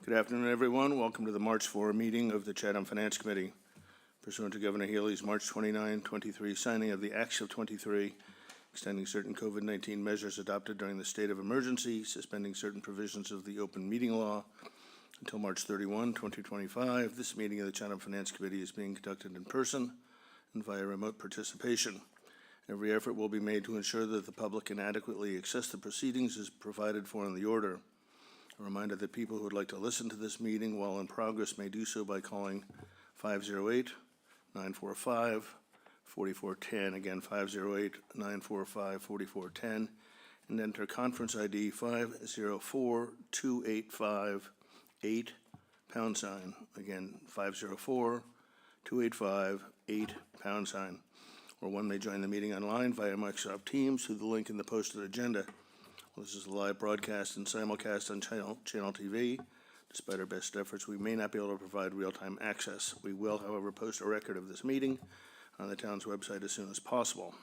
Good afternoon, everyone. Welcome to the March 4 meeting of the Chatham Finance Committee. Pursuant to Governor Healy's March 29, 23 signing of the Acts of 23, extending certain COVID-19 measures adopted during the state of emergency, suspending certain provisions of the open meeting law until March 31, 2025, this meeting of the Chatham Finance Committee is being conducted in person and via remote participation. Every effort will be made to ensure that the public can adequately access the proceedings as provided for in the order. A reminder that people who would like to listen to this meeting while in progress may do so by calling 508-945-4410, again 508-945-4410, and enter conference ID 504-285-8, #, again 504-285-8, #, or one may join the meeting online via Microsoft Teams through the link in the posted agenda. This is a live broadcast and simulcast on Channel TV. Despite our best efforts, we may not be able to provide real-time access. We will, however, post a record of this meeting on the town's website as soon as possible.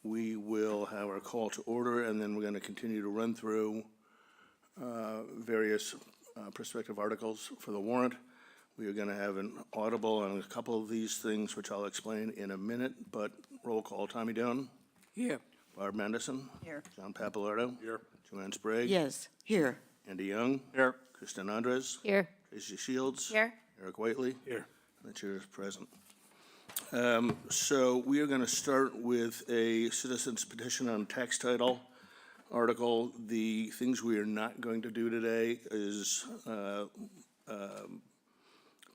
We will have our call to order, and then we're going to continue to run through various prospective articles for the warrant. We are going to have an audible on a couple of these things, which I'll explain in a minute, but roll call. Tommy Doan? Here. Barb Mandison? Here. John Papalardo? Here. Joanne Sprague? Yes, here. Andy Young? Here. Kristen Andres? Here. Tracy Shields? Here. Eric Whiteley? Here. And the chair is present. So we are going to start with a citizen's petition on tax title article. The things we are not going to do today is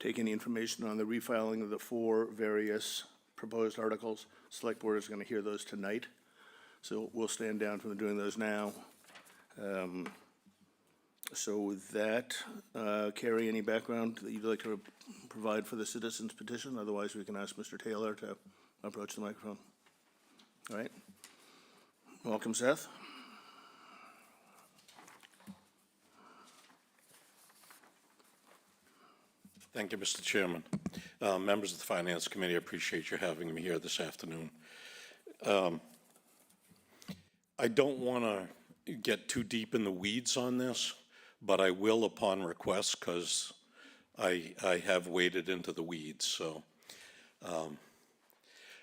take any information on the refiling of the 4 various proposed articles. Select Board is going to hear those tonight. So we'll stand down from doing those now. So with that, Carrie, any background that you'd like to provide for the citizen's petition? Otherwise, we can ask Mr. Taylor to approach the microphone. All right. Welcome, Seth. Thank you, Mr. Chairman. Members of the Finance Committee, I appreciate you having me here this afternoon. I don't want to get too deep in the weeds on this, but I will upon request because I have waded into the weeds. So I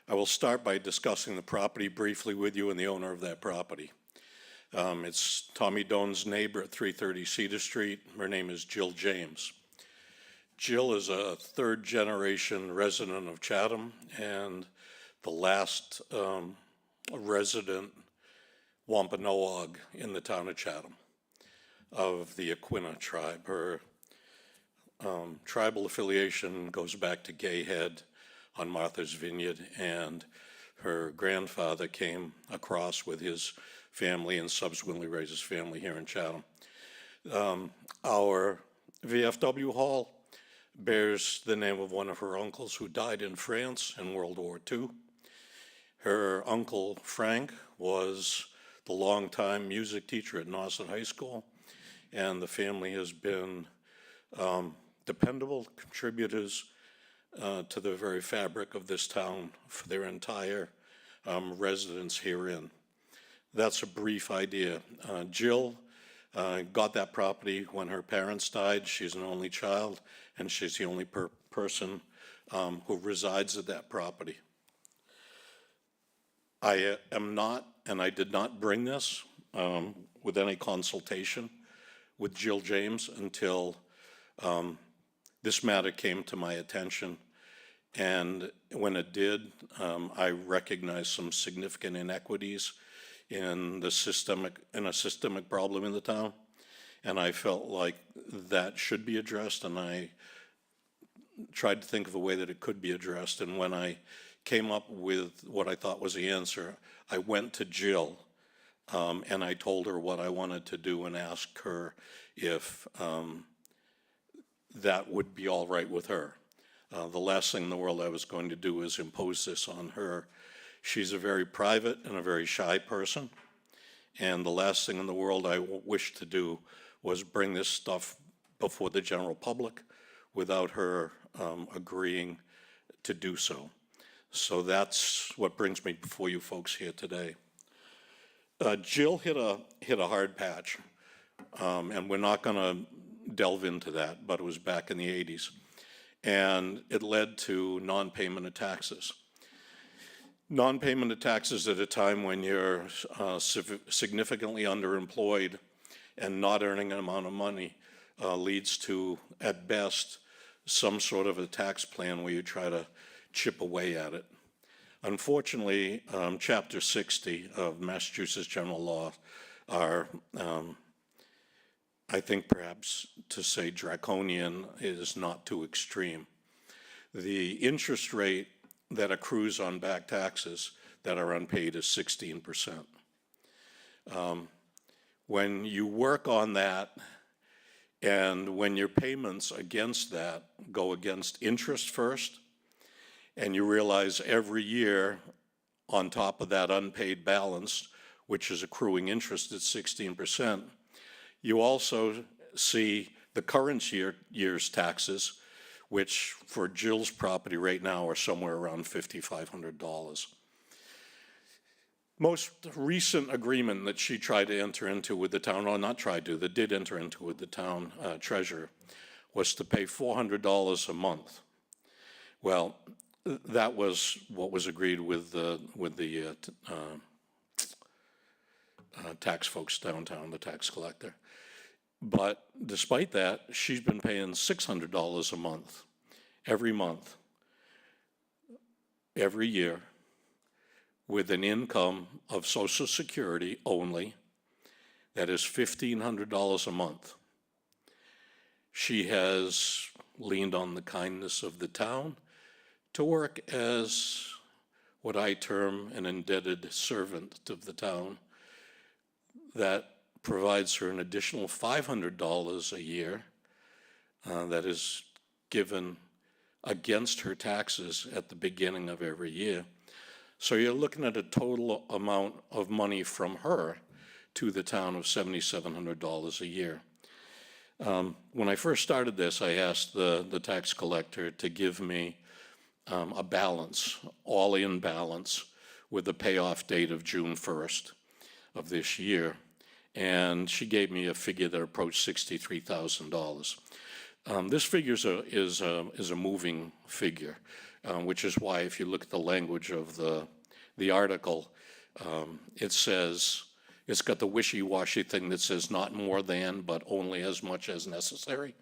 will start by discussing the property briefly with you and the owner of that property. It's Tommy Doan's neighbor at 330 Cedar Street. Her name is Jill James. Jill is a 3rd-generation resident of Chatham and the last resident Wampanoag in the town of Chatham of the Aquinnah tribe. Her tribal affiliation goes back to Gayhead on Martha's Vineyard, and her grandfather came across with his family and subsequently raised his family here in Chatham. Our VFW hall bears the name of one of her uncles who died in France in World War II. Her uncle Frank was the longtime music teacher at Nauset High School, and the family has been dependable contributors to the very fabric of this town for their entire residence herein. That's a brief idea. Jill got that property when her parents died. She's an only child, and she's the only person who resides at that property. I am not, and I did not bring this with any consultation with Jill James until this matter came to my attention. And when it did, I recognized some significant inequities in a systemic problem in the town. And I felt like that should be addressed, and I tried to think of a way that it could be addressed. And when I came up with what I thought was the answer, I went to Jill and I told her what I wanted to do and asked her if that would be all right with her. The last thing in the world I was going to do is impose this on her. She's a very private and a very shy person, and the last thing in the world I wished to do was bring this stuff before the general public without her agreeing to do so. So that's what brings me before you folks here today. Jill hit a hard patch, and we're not going to delve into that, but it was back in the 80s. And it led to non-payment of taxes. Non-payment of taxes at a time when you're significantly underemployed and not earning an amount of money leads to, at best, some sort of a tax plan where you try to chip away at it. Unfortunately, Chapter 60 of Massachusetts General Law are, I think perhaps to say draconian is not too extreme. The interest rate that accrues on back taxes that are unpaid is 16%. When you work on that, and when your payments against that go against interest first, and you realize every year on top of that unpaid balance, which is accruing interest at 16%, you also see the current year's taxes, which for Jill's property right now are somewhere around $5,500. Most recent agreement that she tried to enter into with the town, or not tried to, that did enter into with the town treasurer, was to pay $400 a month. Well, that was what was agreed with the tax folks downtown, the tax collector. But despite that, she's been paying $600 a month, every year, with an income of Social Security only that is $1,500 a month. She has leaned on the kindness of the town to work as what I term an indebted servant of the town that provides her an additional $500 a year that is given against her taxes at the beginning of every year. So you're looking at a total amount of money from her to the town of $7,700 a year. When I first started this, I asked the tax collector to give me a balance, all-in balance, with the payoff date of June 1st of this year. And she gave me a figure that approached $63,000. This figure is a moving figure, which is why if you look at the language of the article, it says, it's got the wishy-washy thing that says not more than, but only as much as necessary.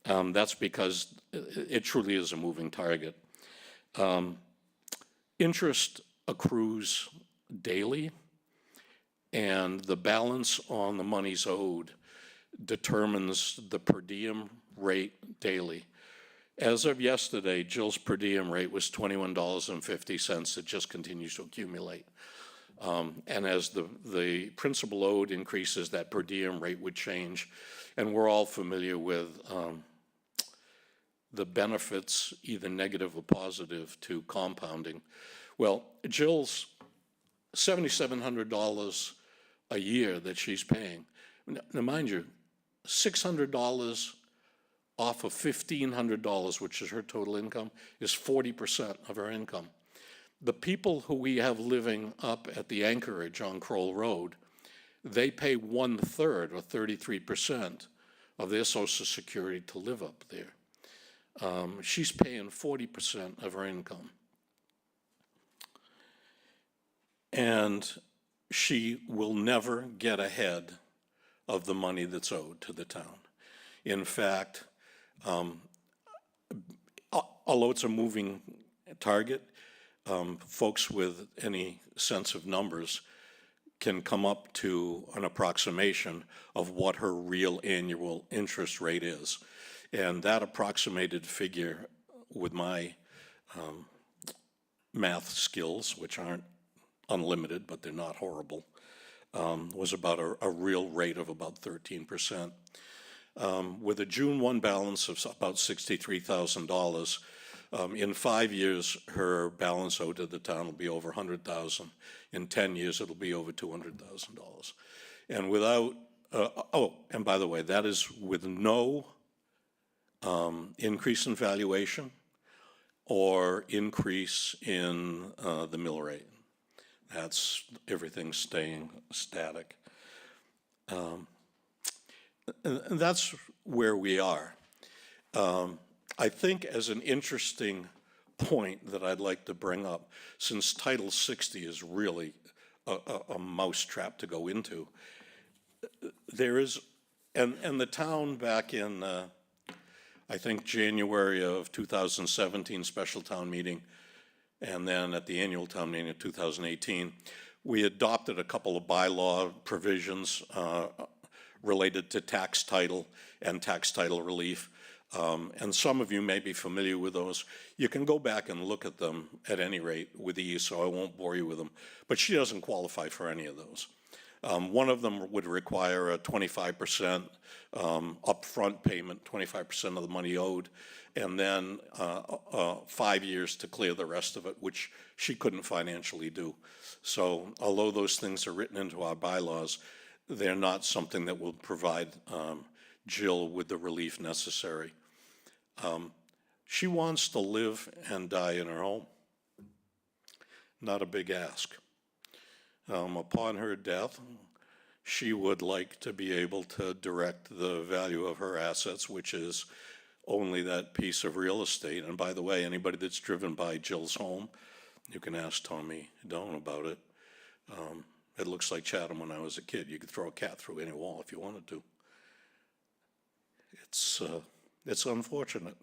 That's because it truly is a moving target. Interest accrues daily, and the balance on the monies owed determines the per diem rate daily. As of yesterday, Jill's per diem rate was $21.50. It just continues to accumulate. And as the principal owed increases, that per diem rate would change. And we're all familiar with the benefits, either negative or positive, to compounding. Well, Jill's $7,700 a year that she's paying. Now, mind you, $600 off of $1,500, which is her total income, is 40% of her income. The people who we have living up at the Anchorage on Kroll Road, they pay 1/3 or 33% of their Social Security to live up there. She's paying 40% of her income. And she will never get ahead of the money that's owed to the town. In fact, although it's a moving target, folks with any sense of numbers can come up to an approximation of what her real annual interest rate is. And that approximated figure, with my math skills, which aren't unlimited, but they're not horrible, was about a real rate of about 13%. With a June 1 balance of about $63,000, in 5 years, her balance owed to the town will be over $100,000. In 10 years, it'll be over $200,000. And without, and by the way, that is with no increase in valuation or increase in the mill rate. That's everything staying static. And that's where we are. I think as an interesting point that I'd like to bring up, since Title 60 is really a mousetrap to go into, there is, and the town back in, I think, January of 2017 special town meeting, and then at the annual town meeting of 2018, we adopted a couple of bylaw provisions related to tax title and tax title relief. And some of you may be familiar with those. You can go back and look at them at any rate with ease, so I won't bore you with them. But she doesn't qualify for any of those. One of them would require a 25% upfront payment, 25% of the money owed, and then 5 years to clear the rest of it, which she couldn't financially do. So although those things are written into our bylaws, they're not something that will provide Jill with the relief necessary. She wants to live and die in her home. Not a big ask. Upon her death, she would like to be able to direct the value of her assets, which is only that piece of real estate. And by the way, anybody that's driven by Jill's home, you can ask Tommy Doan about it. It looks like Chatham when I was a kid. You could throw a cat through any wall if you wanted to. It's unfortunate.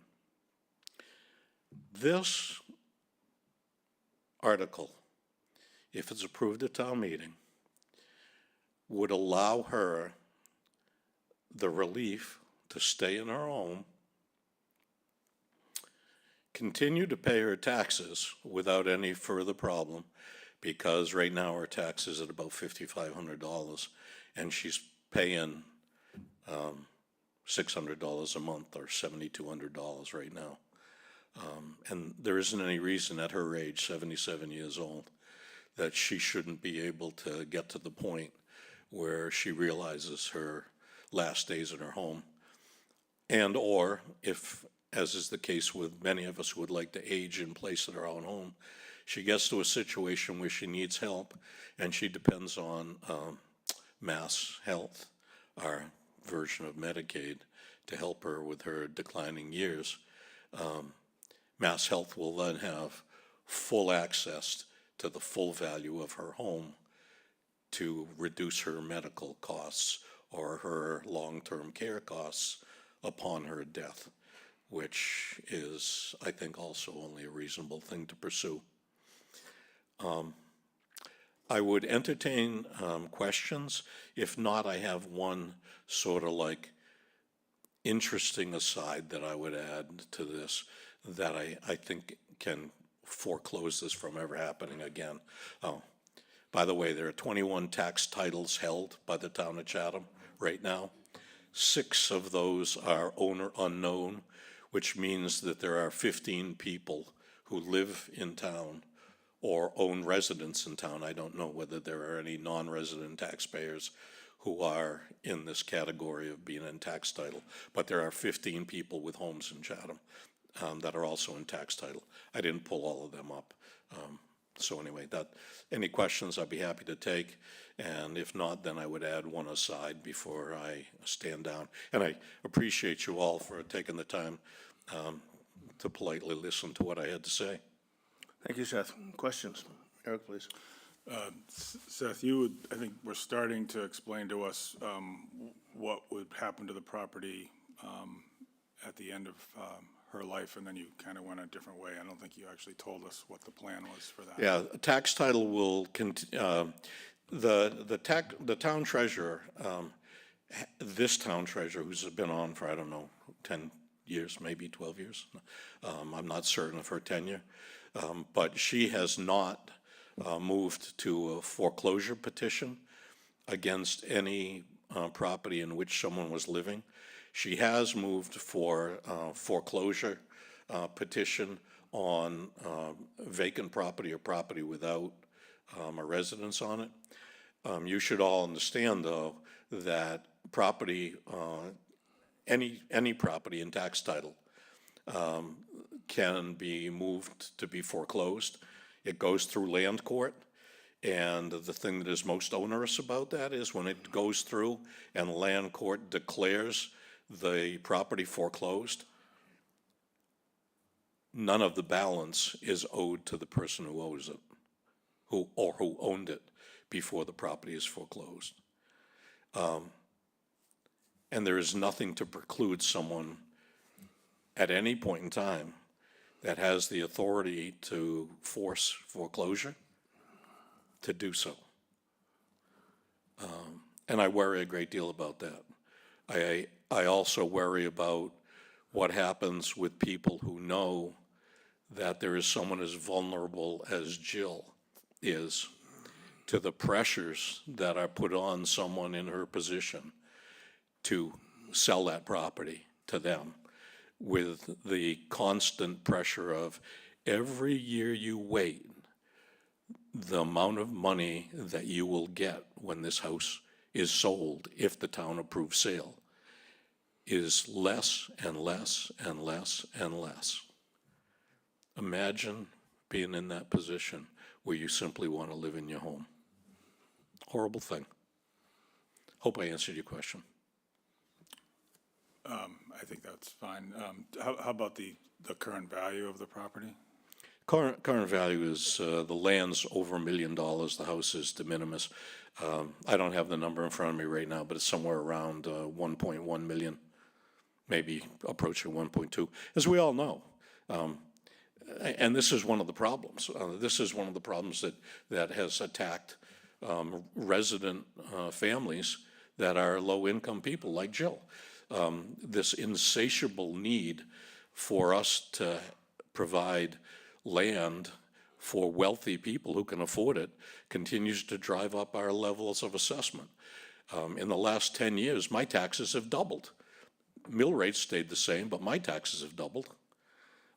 This article, if it's approved at town meeting, would allow her the relief to stay in her home, continue to pay her taxes without any further problem, because right now her tax is at about $5,500, and she's paying $600 a month, or $7,200 right now. And there isn't any reason at her age, 77 years old, that she shouldn't be able to get to the point where she realizes her last days in her home. And or if, as is the case with many of us who would like to age in place in our own home, she gets to a situation where she needs help and she depends on Mass Health, our version of Medicaid, to help her with her declining years. Mass Health will then have full access to the full value of her home to reduce her medical costs or her long-term care costs upon her death, which is, I think, also only a reasonable thing to pursue. I would entertain questions. If not, I have one sort of like interesting aside that I would add to this that I think can foreclose this from ever happening again. Oh, by the way, there are 21 tax titles held by the town of Chatham right now. 6 of those are owner unknown, which means that there are 15 people who live in town or own residence in town. I don't know whether there are any non-resident taxpayers who are in this category of being in tax title, but there are 15 people with homes in Chatham that are also in tax title. I didn't pull all of them up. So anyway, any questions I'd be happy to take, and if not, then I would add one aside before I stand down. And I appreciate you all for taking the time to politely listen to what I had to say. Thank you, Seth. Questions? Eric, please. Seth, I think, were starting to explain to us what would happen to the property at the end of her life, and then you kind of went a different way. I don't think you actually told us what the plan was for that. Yeah, tax title will the town treasurer, this town treasurer who's been on for, I don't know, 10 years, maybe 12 years. I'm not certain of her tenure, but she has not moved to a foreclosure petition against any property in which someone was living. She has moved for foreclosure petition on vacant property or property without a residence on it. You should all understand, though, that property, any property in tax title can be moved to be foreclosed. It goes through land court. And the thing that is most onerous about that is when it goes through and land court declares the property foreclosed, none of the balance is owed to the person who owes it, who owned it before the property is foreclosed. And there is nothing to preclude someone at any point in time that has the authority to force foreclosure to do so. And I worry a great deal about that. I also worry about what happens with people who know that there is someone as vulnerable as Jill is to the pressures that are put on someone in her position to sell that property to them, with the constant pressure of every year you wait, the amount of money that you will get when this house is sold, if the town approves sale, is less and less and less and less. Imagine being in that position where you simply want to live in your home. Horrible thing. Hope I answered your question. I think that's fine. How about the current value of the property? Current value is, the land's over $1 million, the house is de minimis. I don't have the number in front of me right now, but it's somewhere around 1.1 million, maybe approaching 1.2, as we all know. And this is one of the problems. This is one of the problems that has attacked resident families that are low-income people like Jill. This insatiable need for us to provide land for wealthy people who can afford it continues to drive up our levels of assessment. In the last 10 years, my taxes have doubled. Mill rates stayed the same, but my taxes have doubled.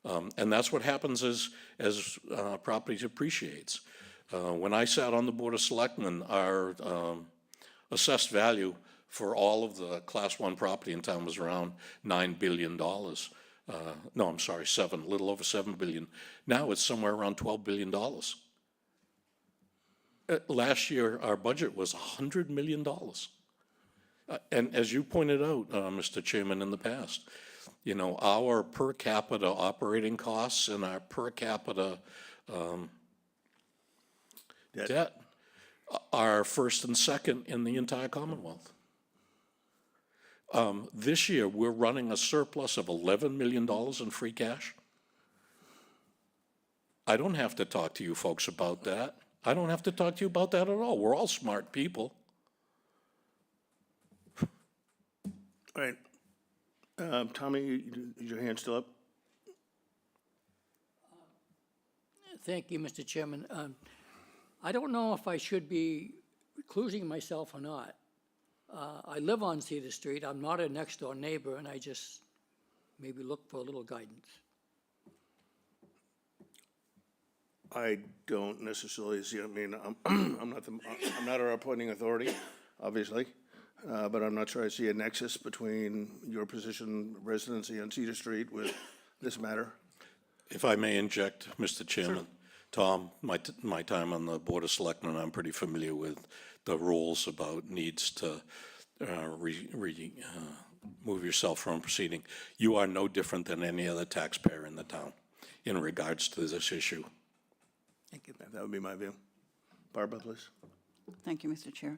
And that's what happens as property appreciates. When I sat on the Board of Selectmen, our assessed value for all of the Class 1 property in town was around $9 billion. No, I'm sorry, a little over $7 billion. Now it's somewhere around $12 billion. Last year, our budget was $100 million. And as you pointed out, Mr. Chairman, in the past, you know, our per capita operating costs and our per capita debt are first and second in the entire Commonwealth. This year, we're running a surplus of $11 million in free cash. I don't have to talk to you folks about that. I don't have to talk to you about that at all. We're all smart people. All right. Tommy, is your hand still up? Thank you, Mr. Chairman. I don't know if I should be reclusing myself or not. I live on Cedar Street. I'm not a next-door neighbor, and I just maybe look for a little guidance. I don't necessarily see, I mean, I'm not our appointing authority, obviously, but I'm not sure I see a nexus between your position, residency on Cedar Street with this matter. If I may inject, Mr. Chairman. Tom, my time on the Board of Selectmen, I'm pretty familiar with the rules about needs to move yourself from proceeding. You are no different than any other taxpayer in the town in regards to this issue. Thank you. That would be my view. Barbara, please. Thank you, Mr. Chair.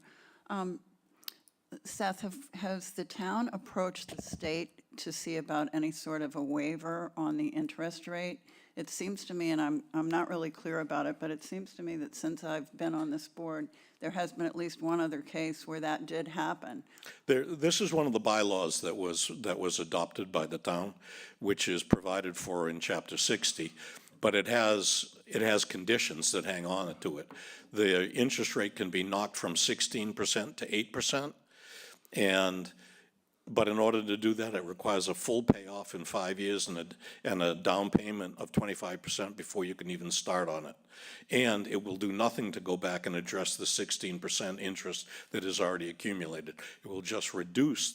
Seth, has the town approached the state to see about any sort of a waiver on the interest rate? It seems to me, and I'm not really clear about it, but it seems to me that since I've been on this board, there has been at least one other case where that did happen. This is one of the bylaws that was adopted by the town, which is provided for in Chapter 60, but it has conditions that hang on to it. The interest rate can be knocked from 16% to 8%, but in order to do that, it requires a full payoff in 5 years and a down payment of 25% before you can even start on it. And it will do nothing to go back and address the 16% interest that is already accumulated. It will just reduce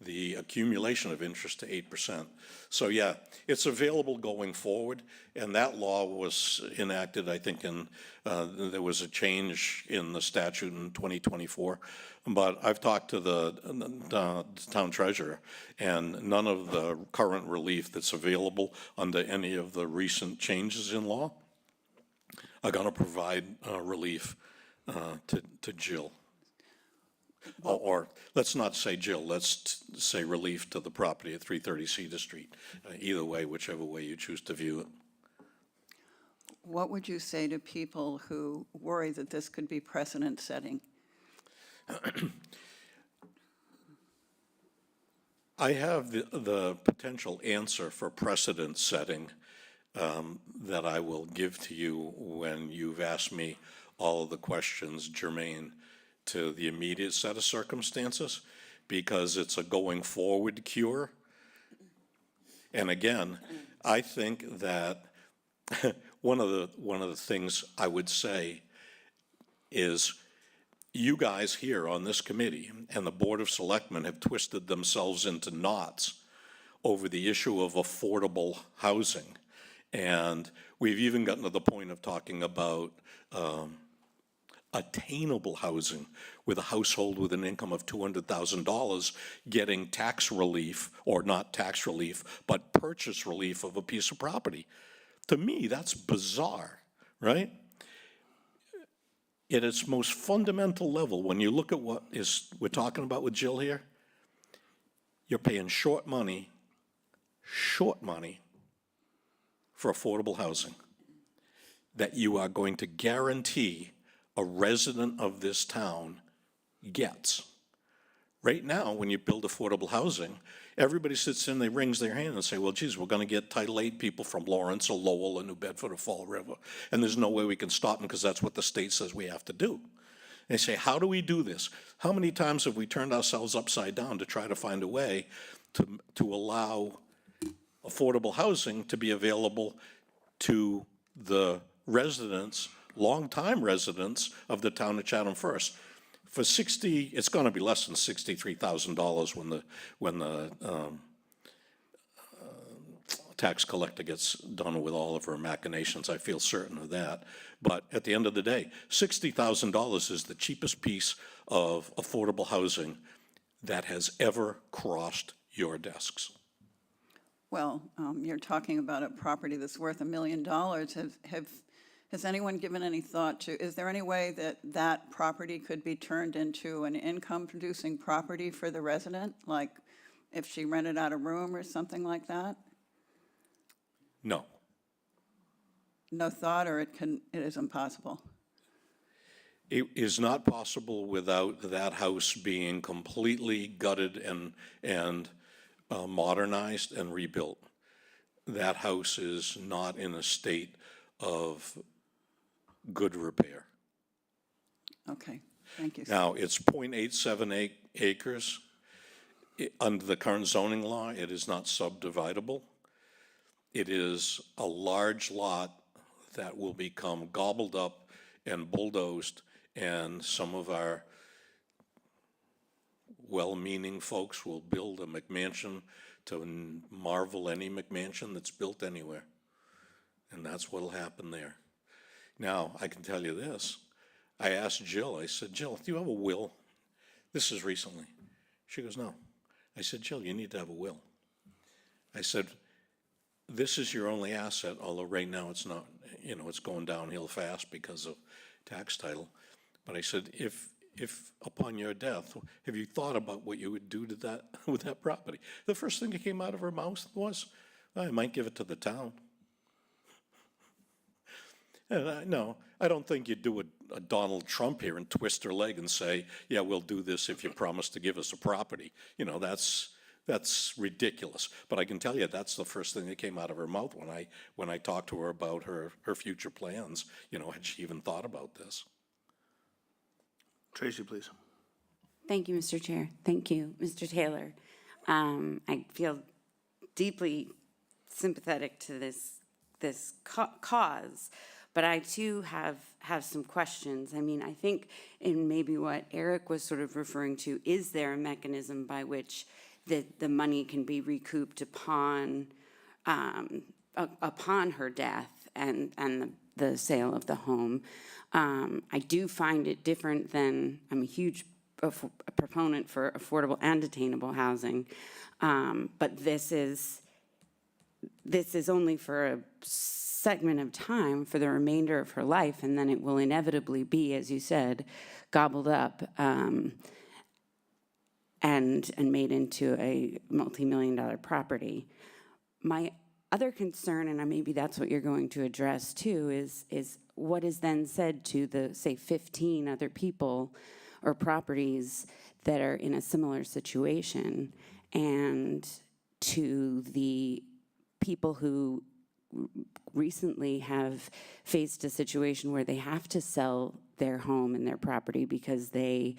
the accumulation of interest to 8%. So yeah, it's available going forward, and that law was enacted, I think, there was a change in the statute in 2024. But I've talked to the town treasurer, and none of the current relief that's available under any of the recent changes in law are going to provide relief to Jill. Or let's not say Jill, let's say relief to the property at 330 Cedar Street. Either way, whichever way you choose to view it. What would you say to people who worry that this could be precedent setting? I have the potential answer for precedent setting that I will give to you when you've asked me all of the questions germane to the immediate set of circumstances, because it's a going forward cure. And again, I think that one of the things I would say is you guys here on this committee and the Board of Selectmen have twisted themselves into knots over the issue of affordable housing. And we've even gotten to the point of talking about attainable housing, with a household with an income of $200,000 getting tax relief, or not tax relief, but purchase relief of a piece of property. To me, that's bizarre, right? At its most fundamental level, when you look at what we're talking about with Jill here, you're paying short money for affordable housing that you are going to guarantee a resident of this town gets. Right now, when you build affordable housing, everybody sits in, they rings their hand and say, well, geez, we're gonna get Title VIII people from Lawrence or Lowell or New Bedford or Fall River, and there's no way we can stop them because that's what the state says we have to do. They say, how do we do this? How many times have we turned ourselves upside down to try to find a way to allow affordable housing to be available to the residents, longtime residents of the town of Chatham first? For it's going to be less than $63,000 when the tax collector gets done with all of her machinations. I feel certain of that. But at the end of the day, $60,000 is the cheapest piece of affordable housing that has ever crossed your desks. Well, you're talking about a property that's worth $1 million. Has anyone given any thought to, is there any way that that property could be turned into an income-producing property for the resident? Like if she rented out a room or something like that? No. No thought, or it is impossible? It is not possible without that house being completely gutted and modernized and rebuilt. That house is not in a state of good repair. Okay, thank you. Now, it's 0.87 acres. Under the current zoning law, it is not subdividable. It is a large lot that will become gobbled up and bulldozed, and some of our well-meaning folks will build a McMansion to marvel any McMansion that's built anywhere. And that's what'll happen there. Now, I can tell you this. I asked Jill, I said, Jill, do you have a will? This is recently. She goes, no. I said, Jill, you need to have a will. I said, this is your only asset, although right now it's not, it's going downhill fast because of tax title. But I said, if upon your death, have you thought about what you would do to that with that property? The first thing that came out of her mouth was, I might give it to the town. And no, I don't think you'd do a Donald Trump here and twist her leg and say, yeah, we'll do this if you promise to give us a property. That's ridiculous. But I can tell you that's the first thing that came out of her mouth when I talked to her about her future plans. Had she even thought about this? Tracy, please. Thank you, Mr. Chair. Thank you, Mr. Taylor. I feel deeply sympathetic to this cause, but I too have some questions. I mean, I think in maybe what Eric was sort of referring to, is there a mechanism by which the money can be recouped upon her death and the sale of the home. I do find it different than, I'm a huge proponent for affordable and attainable housing, but this is only for a segment of time for the remainder of her life, and then it will inevitably be, as you said, gobbled up and made into a multi-million-dollar property. My other concern, and maybe that's what you're going to address too, is what is then said to the, say, 15 other people or properties that are in a similar situation, and to the people who recently have faced a situation where they have to sell their home and their property because they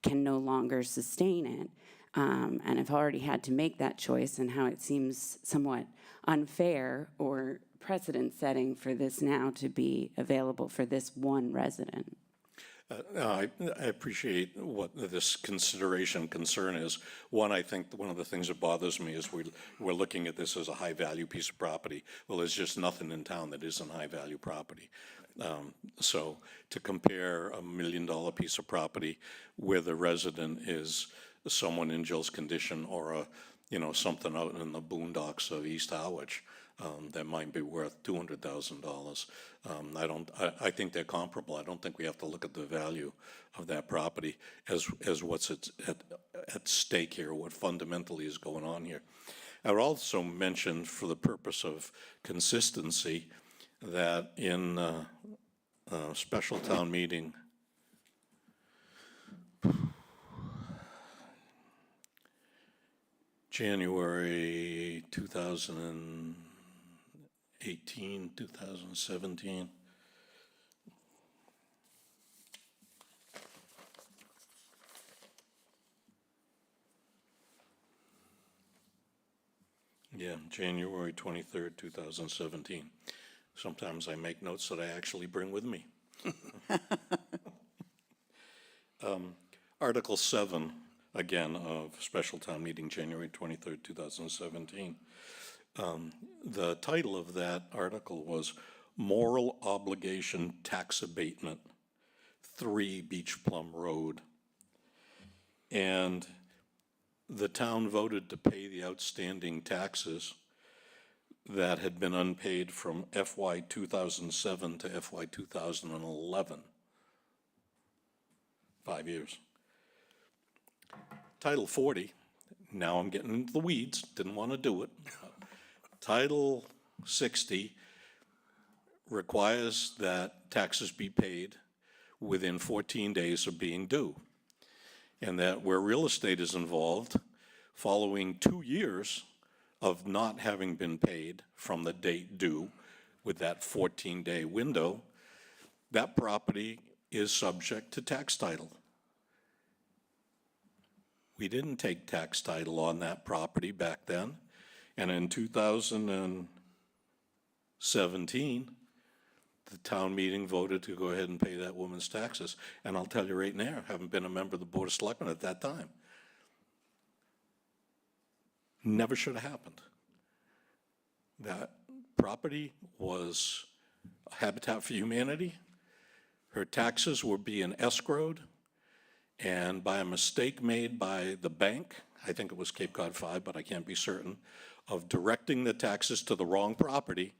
can no longer sustain it, and have already had to make that choice, and how it seems somewhat unfair or precedent-setting for this now to be available for this one resident. I appreciate what this concern is. One, I think one of the things that bothers me is we're looking at this as a high-value piece of property. Well, there's just nothing in town that isn't high-value property. So to compare $1 million piece of property where the resident is someone in Jill's condition, or something out in the boondocks of East Harwich, that might be worth $200,000. I think they're comparable. I don't think we have to look at the value of that property as what's at stake here, what fundamentally is going on here. I would also mention, for the purpose of consistency, that in a special town meeting, January 2018, 2017. Yeah, January 23rd, 2017. Sometimes I make notes that I actually bring with me. Article 7, again, of special town meeting, January 23rd, 2017. The title of that article was Moral Obligation Tax Abatement, 3 Beach Plum Road. And the town voted to pay the outstanding taxes that had been unpaid from FY 2007 to FY 2011. 5 years. Title 40, now I'm getting into the weeds, didn't want to do it. Title 60 requires that taxes be paid within 14 days of being due. And that where real estate is involved, following 2 years of not having been paid from the date due with that 14-day window, that property is subject to tax title. We didn't take tax title on that property back then. And in 2017, the town meeting voted to go ahead and pay that woman's taxes. And I'll tell you right now, I haven't been a member of the Board of Selectmen at that time. Never should have happened. That property was Habitat for Humanity. Her taxes were being escrowed, and by a mistake made by the bank, I think it was Cape Cod 5, but I can't be certain, of directing the taxes to the wrong property,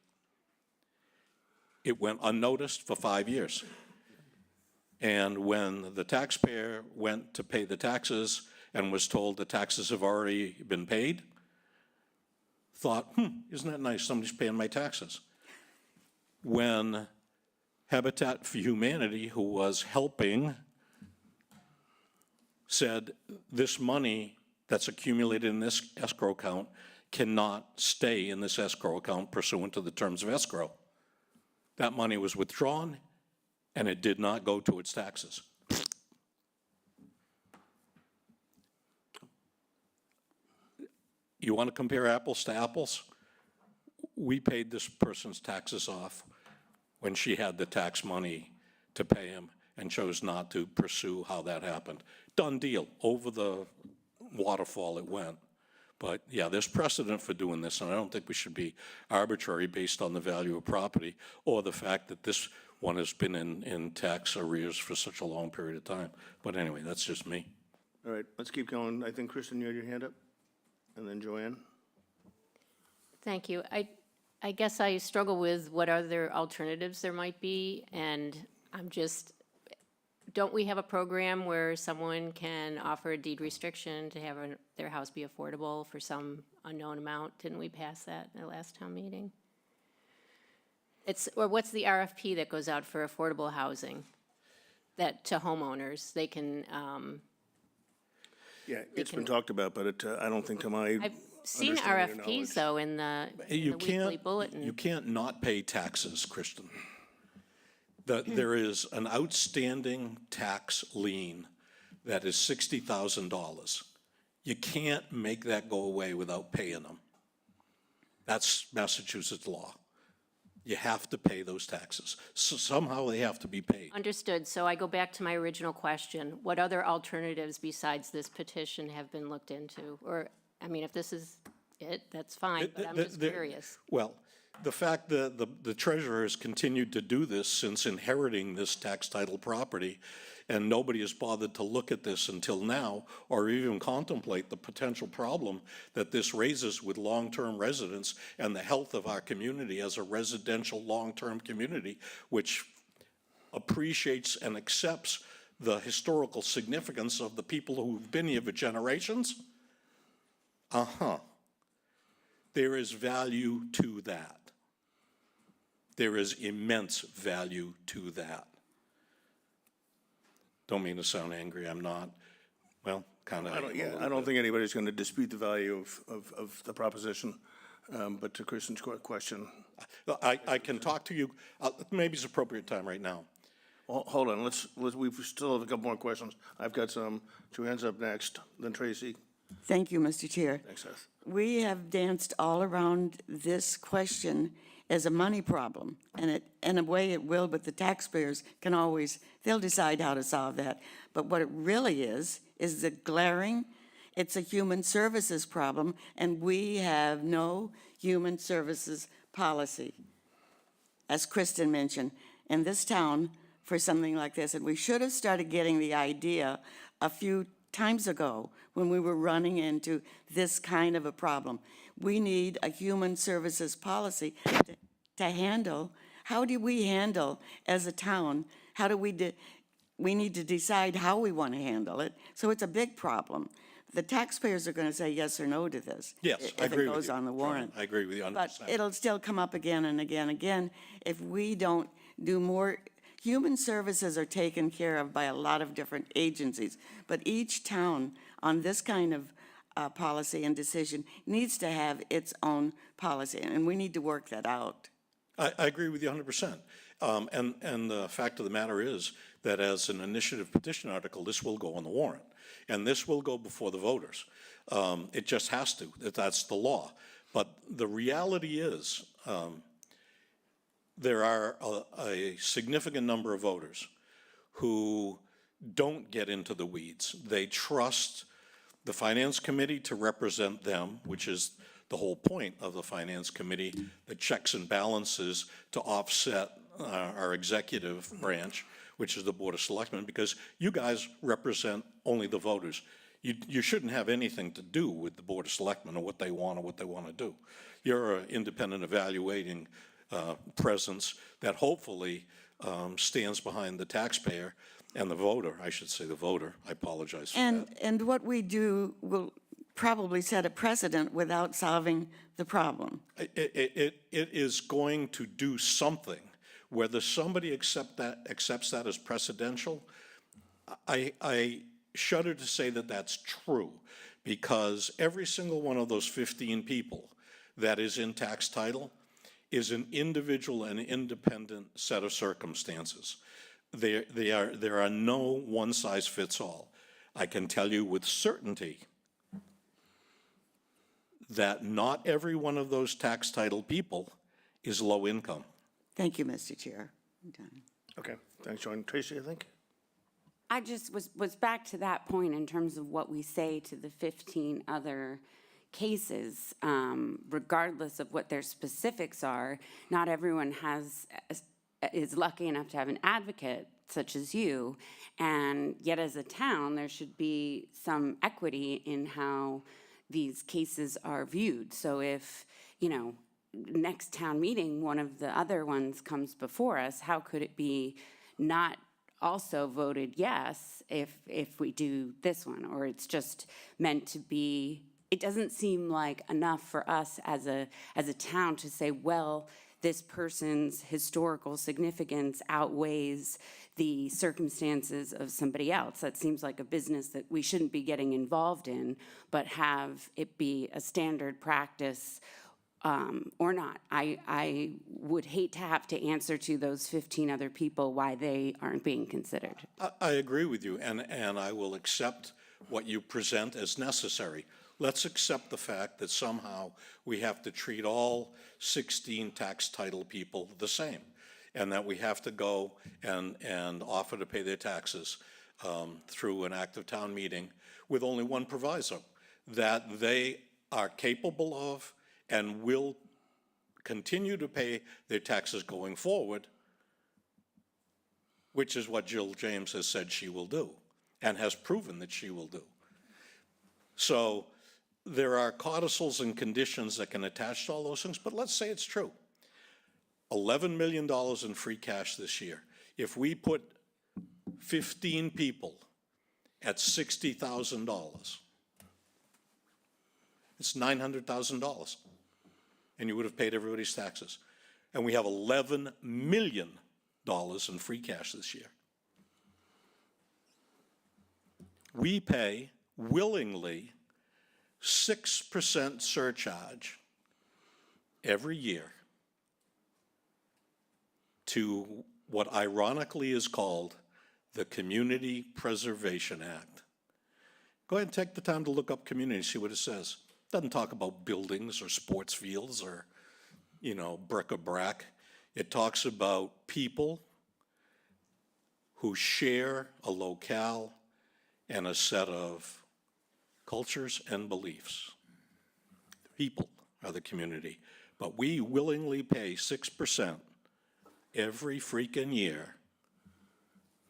it went unnoticed for 5 years. And when the taxpayer went to pay the taxes and was told the taxes have already been paid, thought, isn't that nice, somebody's paying my taxes. When Habitat for Humanity, who was helping, said this money that's accumulated in this escrow account cannot stay in this escrow account pursuant to the terms of escrow. That money was withdrawn, and it did not go to its taxes. You want to compare apples to apples? We paid this person's taxes off when she had the tax money to pay him and chose not to pursue how that happened. Done deal. Over the waterfall it went. But yeah, there's precedent for doing this, and I don't think we should be arbitrary based on the value of property or the fact that this one has been in tax arrears for such a long period of time. But anyway, that's just me. All right, let's keep going. I think, Kristen, you had your hand up, and then Joanne. Thank you. I guess I struggle with what other alternatives there might be, and don't we have a program where someone can offer a deed restriction to have their house be affordable for some unknown amount? Didn't we pass that in the last town meeting? Or what's the RFP that goes out for affordable housing that to homeowners, they can, Yeah, it's been talked about, but I don't think to my I've seen understanding or RFPs knowledge. though in the You weekly can't, bulletin. you can't not pay taxes, Kristen. There is an outstanding tax lien that is $60,000. You can't make that go away without paying them. That's Massachusetts law. You have to pay those taxes. So somehow they have to be paid. Understood. So I go back to my original question. What other alternatives besides this petition have been looked into? Or, I mean, if this is it, that's fine, but I'm just curious. Well, the fact that the treasurer has continued to do this since inheriting this tax title property, and nobody has bothered to look at this until now, or even contemplate the potential problem that this raises with long-term residents and the health of our community as a residential long-term community, which appreciates and accepts the historical significance of the people who've been here for generations. There is value to that. There is immense value to that. Don't mean to sound angry, I'm not. Well, kind of. I don't think anybody's going to dispute the value of the proposition, but to Kristen's question, I can talk to you, maybe it's appropriate time right now. hold on, we still have a couple more questions. I've got some. Joanne's up next, then Tracy. Thank you, Mr. Chair. Thanks, Seth. We have danced all around this question as a money problem, and in a way it will, but the taxpayers can always, they'll decide how to solve that. But what it really is the glaring, it's a human services problem, and we have no human services policy, as Kristen mentioned, in this town for something like this. And we should have started getting the idea a few times ago when we were running into this kind of a problem. We need a human services policy to handle. How do we handle as a town? How do we need to decide how we want to handle it. So it's a big problem. The taxpayers are going to say yes or no to this. Yes, I agree if it with goes you, on the warrant. I agree with you 100%. But it'll still come up again and again and again if we don't do more. Human services are taken care of by a lot of different agencies, but each town on this kind of policy and decision needs to have its own policy, and we need to work that out. I agree with you 100%. And the fact of the matter is that as an initiative petition article, this will go on the warrant, and this will go before the voters. It just has to. That's the law. But the reality is, there are a significant number of voters who don't get into the weeds. They trust the Finance Committee to represent them, which is the whole point of the Finance Committee, the checks and balances to offset our executive branch, which is the Board of Selectmen, because you guys represent only the voters. You shouldn't have anything to do with the Board of Selectmen or what they want to do. You're an independent evaluating presence that hopefully stands behind the taxpayer and the voter, I should say the voter. I apologize for that. And what we do will probably set a precedent without solving the problem. It is going to do something. Whether somebody accepts that as precedential, I shudder to say that that's true, because every single one of those 15 people that is in tax title is an individual and independent set of circumstances. There are no one-size-fits-all. I can tell you with certainty that not every one of those tax title people is low income. Thank you, Mr. Chair. I'm done. Okay, thanks, Joanne. Tracy, I think? I just was back to that point in terms of what we say to the 15 other cases, regardless of what their specifics are. Not everyone is lucky enough to have an advocate such as you, and yet as a town, there should be some equity in how these cases are viewed. So if, next town meeting, one of the other ones comes before us, how could it be not also voted yes if we do this one? Or it's just meant to be, it doesn't seem like enough for us as a town to say, well, this person's historical significance outweighs the circumstances of somebody else. That seems like a business that we shouldn't be getting involved in, but have it be a standard practice or not. I would hate to have to answer to those 15 other people why they aren't being considered. I agree with you, and I will accept what you present as necessary. Let's accept the fact that somehow we have to treat all 16 tax title people the same, and that we have to go and offer to pay their taxes through an act of town meeting with only one proviso, that they are capable of and will continue to pay their taxes going forward, which is what Jill James has said she will do and has proven that she will do. So there are codicils and conditions that can attach to all those things, but let's say it's true. $11 million in free cash this year. If we put 15 people at $60,000, it's $900,000. And you would have paid everybody's taxes. And we have $11 million in free cash this year. We pay willingly 6% surcharge every year to what ironically is called the Community Preservation Act. Go ahead and take the time to look up community, see what it says. It doesn't talk about buildings or sports fields or, bric-a-brac. It talks about people who share a locale and a set of cultures and beliefs. People are the community. But we willingly pay 6% every freaking year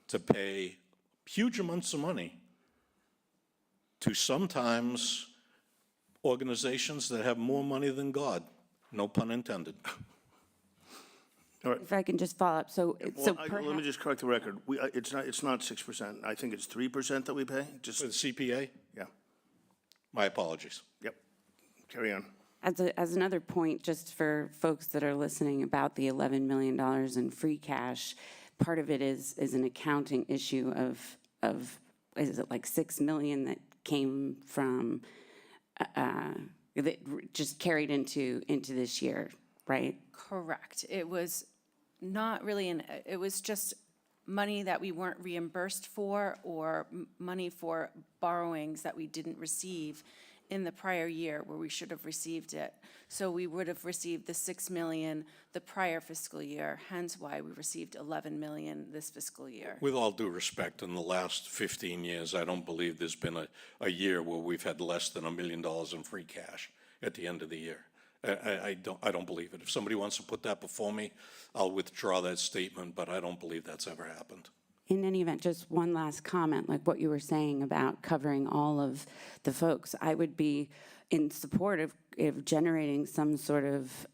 to pay huge amounts of money to sometimes organizations that have more money than God, no pun intended. If I can just follow up, Let me just correct the record. It's not 6%. I think it's 3% that we pay, just, For the CPA, yeah, my apologies. yep. Carry on. As another point, just for folks that are listening about the $11 million in free cash, part of it is an accounting issue of is it like $6 million that came from that just carried into this year, right? Correct. It was not really it was just money that we weren't reimbursed for, or money for borrowings that we didn't receive in the prior year where we should have received it. So we would have received the 6 million the prior fiscal year, hence why we received 11 million this fiscal year. With all due respect, in the last 15 years, I don't believe there's been a year where we've had less than $1 million in free cash at the end of the year. I don't believe it. If somebody wants to put that before me, I'll withdraw that statement, but I don't believe that's ever happened. In any event, just one last comment, like what you were saying about covering all of the folks. I would be in support of generating some sort of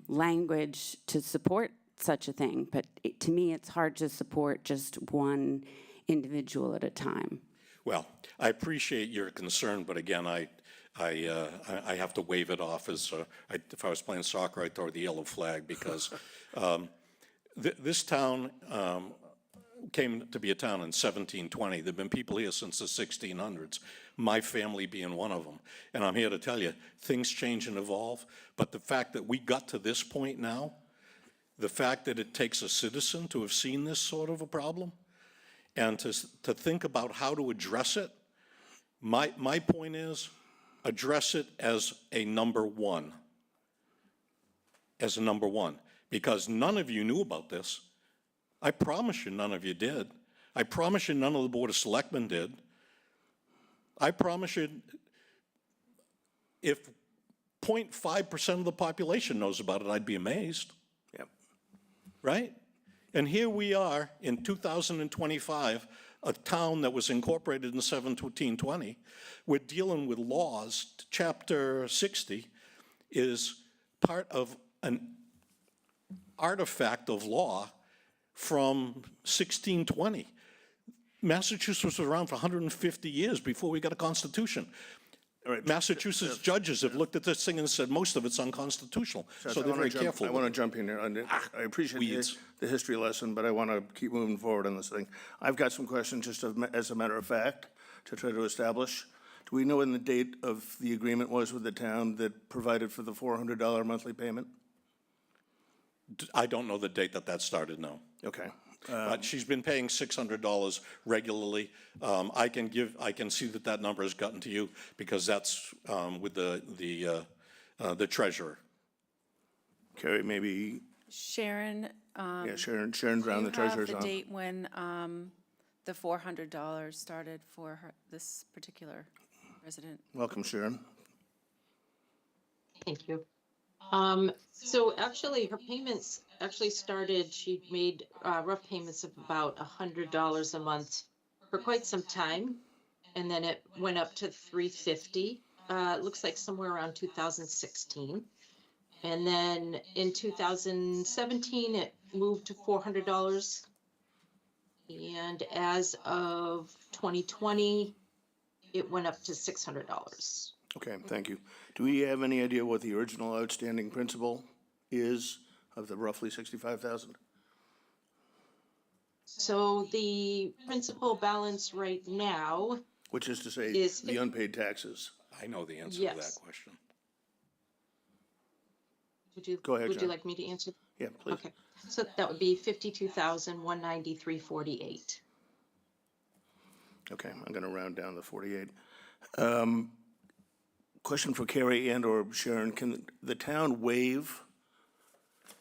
language to support such a thing. But to me, it's hard to support just one individual at a time. Well, I appreciate your concern, but again, I have to wave it off as if I was playing soccer, I'd throw the yellow flag, because this town came to be a town in 1720. There have been people here since the 1600s, my family being one of them. And I'm here to tell you, things change and evolve, but the fact that we got to this point now, the fact that it takes a citizen to have seen this sort of a problem and to think about how to address it, my point is, address it as a number one. As a number one. Because none of you knew about this. I promise you none of you did. I promise you none of the Board of Selectmen did. I promise you if 0.5% of the population knows about it, I'd be amazed, Yep. right? And here we are in 2025, a town that was incorporated in 1720. We're dealing with laws. Chapter 60 is part of an artifact of law from 1620. Massachusetts was around for 150 years before we got a constitution. All right. Massachusetts judges have looked at this thing and said most of it's unconstitutional, so they're very careful. I with want to it. jump in here. I appreciate weeds. the history lesson, but I want to keep moving forward on this thing. I've got some questions just as a matter of fact to try to establish. Do we know when the date of the agreement was with the town that provided for the $400 monthly payment? I don't know the date that started, no. Okay. But she's been paying $600 regularly. I can see that number has gotten to you because that's with the treasurer. Carrie, maybe, Sharon, yeah, Sharon Brown, the do you have treasurer's the on. date when the $400 started for her, this particular resident? Welcome, Sharon. Thank you. So actually, her payments actually started, she made rough payments of about $100 a month for quite some time. And then it went up to $350. It looks like somewhere around 2016. And then in 2017, it moved to $400. And as of 2020, it went up to $600. Okay, thank you. Do we have any idea what the original outstanding principal is of the roughly 65,000? So the principal balance right now, Which is to say, Is- the unpaid taxes. I know the answer to that Yes. question. Go ahead, would you John. like me to answer? Yeah, please. Okay, so that would be 52,193.48. Okay, I'm gonna round down to 48. Question for Carrie and/or Sharon, can the town waive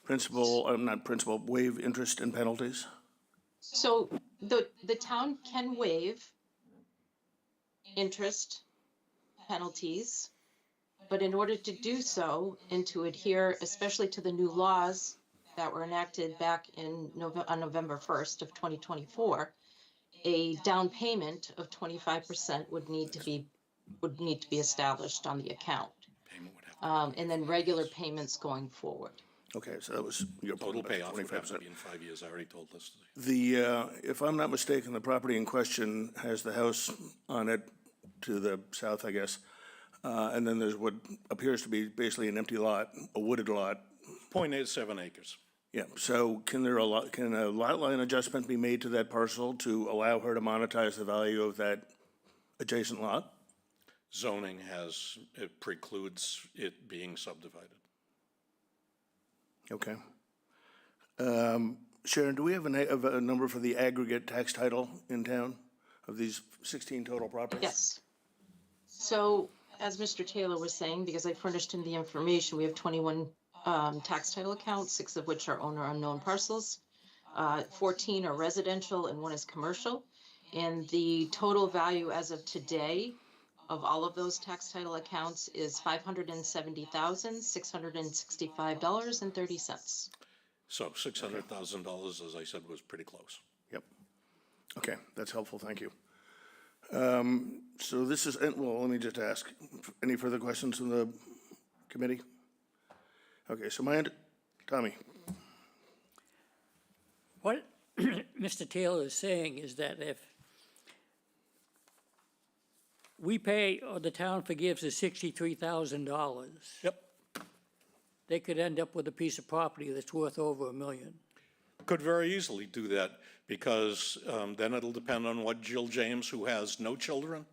waive interest and penalties? So the town can waive interest penalties, but in order to do so and to adhere especially to the new laws that were enacted back on November 1st of 2024, a down payment of 25% would need to be established on the account. Payment would have And then regular payments going forward. Okay, so that was your total point, payoff would have to 25%. be in 5 years. I already told this. If I'm not mistaken, the property in question has the house on it to the south, I guess. And then there's what appears to be basically an empty lot, a wooded lot. 0.87 acres. Yeah, so can a lot line adjustment be made to that parcel to allow her to monetize the value of that adjacent lot? Zoning it precludes it being subdivided. Okay. Sharon, do we have a number for the aggregate tax title in town of these 16 total properties? Yes. So as Mr. Taylor was saying, because I furnished him the information, we have 21 tax title accounts, 6 of which are owner unknown parcels. 14 are residential and 1 is commercial. And the total value as of today of all of those tax title accounts is $570,665.30. So $600,000, as I said, was pretty close. Yep. Okay, that's helpful, thank you. So this is, well, let me just ask, any further questions from the committee? Okay, so Tommy, What Mr. Taylor is saying is that if we pay, or the town forgives the $63,000, Yep. they could end up with a piece of property that's worth over $1 million. Could very easily do that because then it'll depend on what Jill James, who has no children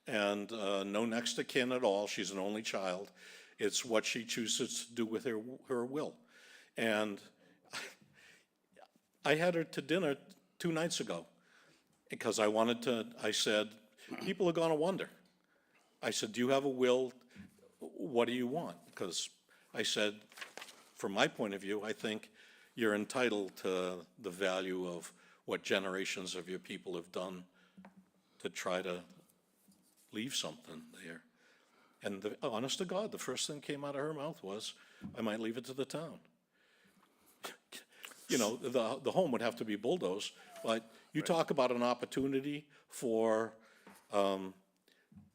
and no next of kin at all, she's an only child, it's what she chooses to do with her will. And I had her to dinner 2 nights ago because I said, people are gonna wonder. I said, do you have a will? What do you want? Because I said, from my point of view, I think you're entitled to the value of what generations of your people have done to try to leave something there. And honest to God, the first thing came out of her mouth was, I might leave it to the town. You know, the home would have to be bulldozed, but you talk about an opportunity for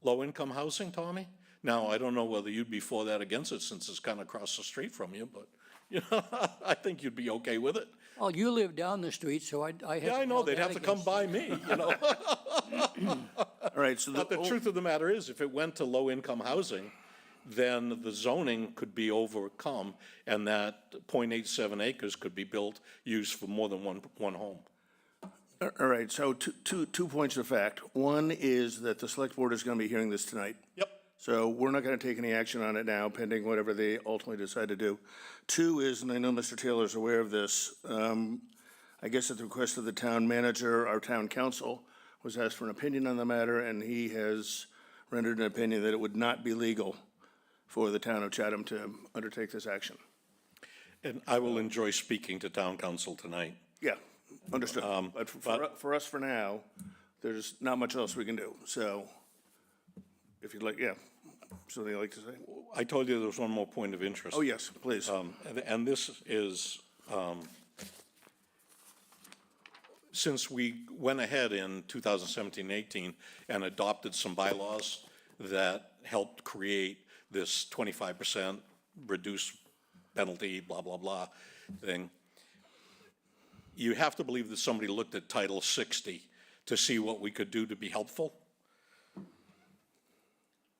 low-income housing, Tommy? Now, I don't know whether you'd be for that or against it, since it's kind of across the street from you, but, you know, I think you'd be okay with it. Well, you live down the street, so I have. Yeah, I know, they'd have to come by me, you know? All right, so But the truth of the matter is, if it went to low-income housing, then the zoning could be overcome, and that .87 acres could be built, used for more than one home. All right, so two points of fact. One is that the select board is going to be hearing this tonight. Yep. So we're not going to take any action on it now, pending whatever they ultimately decide to do. Two is, and I know Mr. Taylor's aware of this, I guess at the request of the town manager, our town council was asked for an opinion on the matter, and he has rendered an opinion that it would not be legal for the town of Chatham to undertake this action. And I will enjoy speaking to town council tonight. Yeah, understood. But for us, for now, there's not much else we can do. So if you'd like, yeah, something you'd like to say? I told you there was one more point of interest. Oh, yes, please. And this is, since we went ahead in 2017-18 and adopted some bylaws that helped create this 25% reduced penalty, blah, blah, blah thing, you have to believe that somebody looked at Title 60 to see what we could do to be helpful.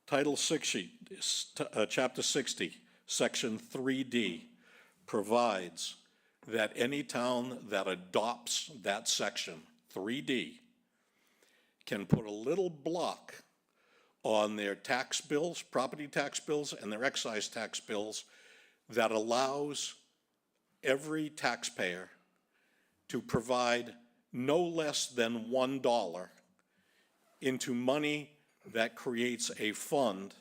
Title 60, Chapter 60, Section 3D provides that any town that adopts that section, 3D, can put a little block on their tax bills, property tax bills, and their excise tax bills that allows every taxpayer to provide no less than $1 into money that creates a fund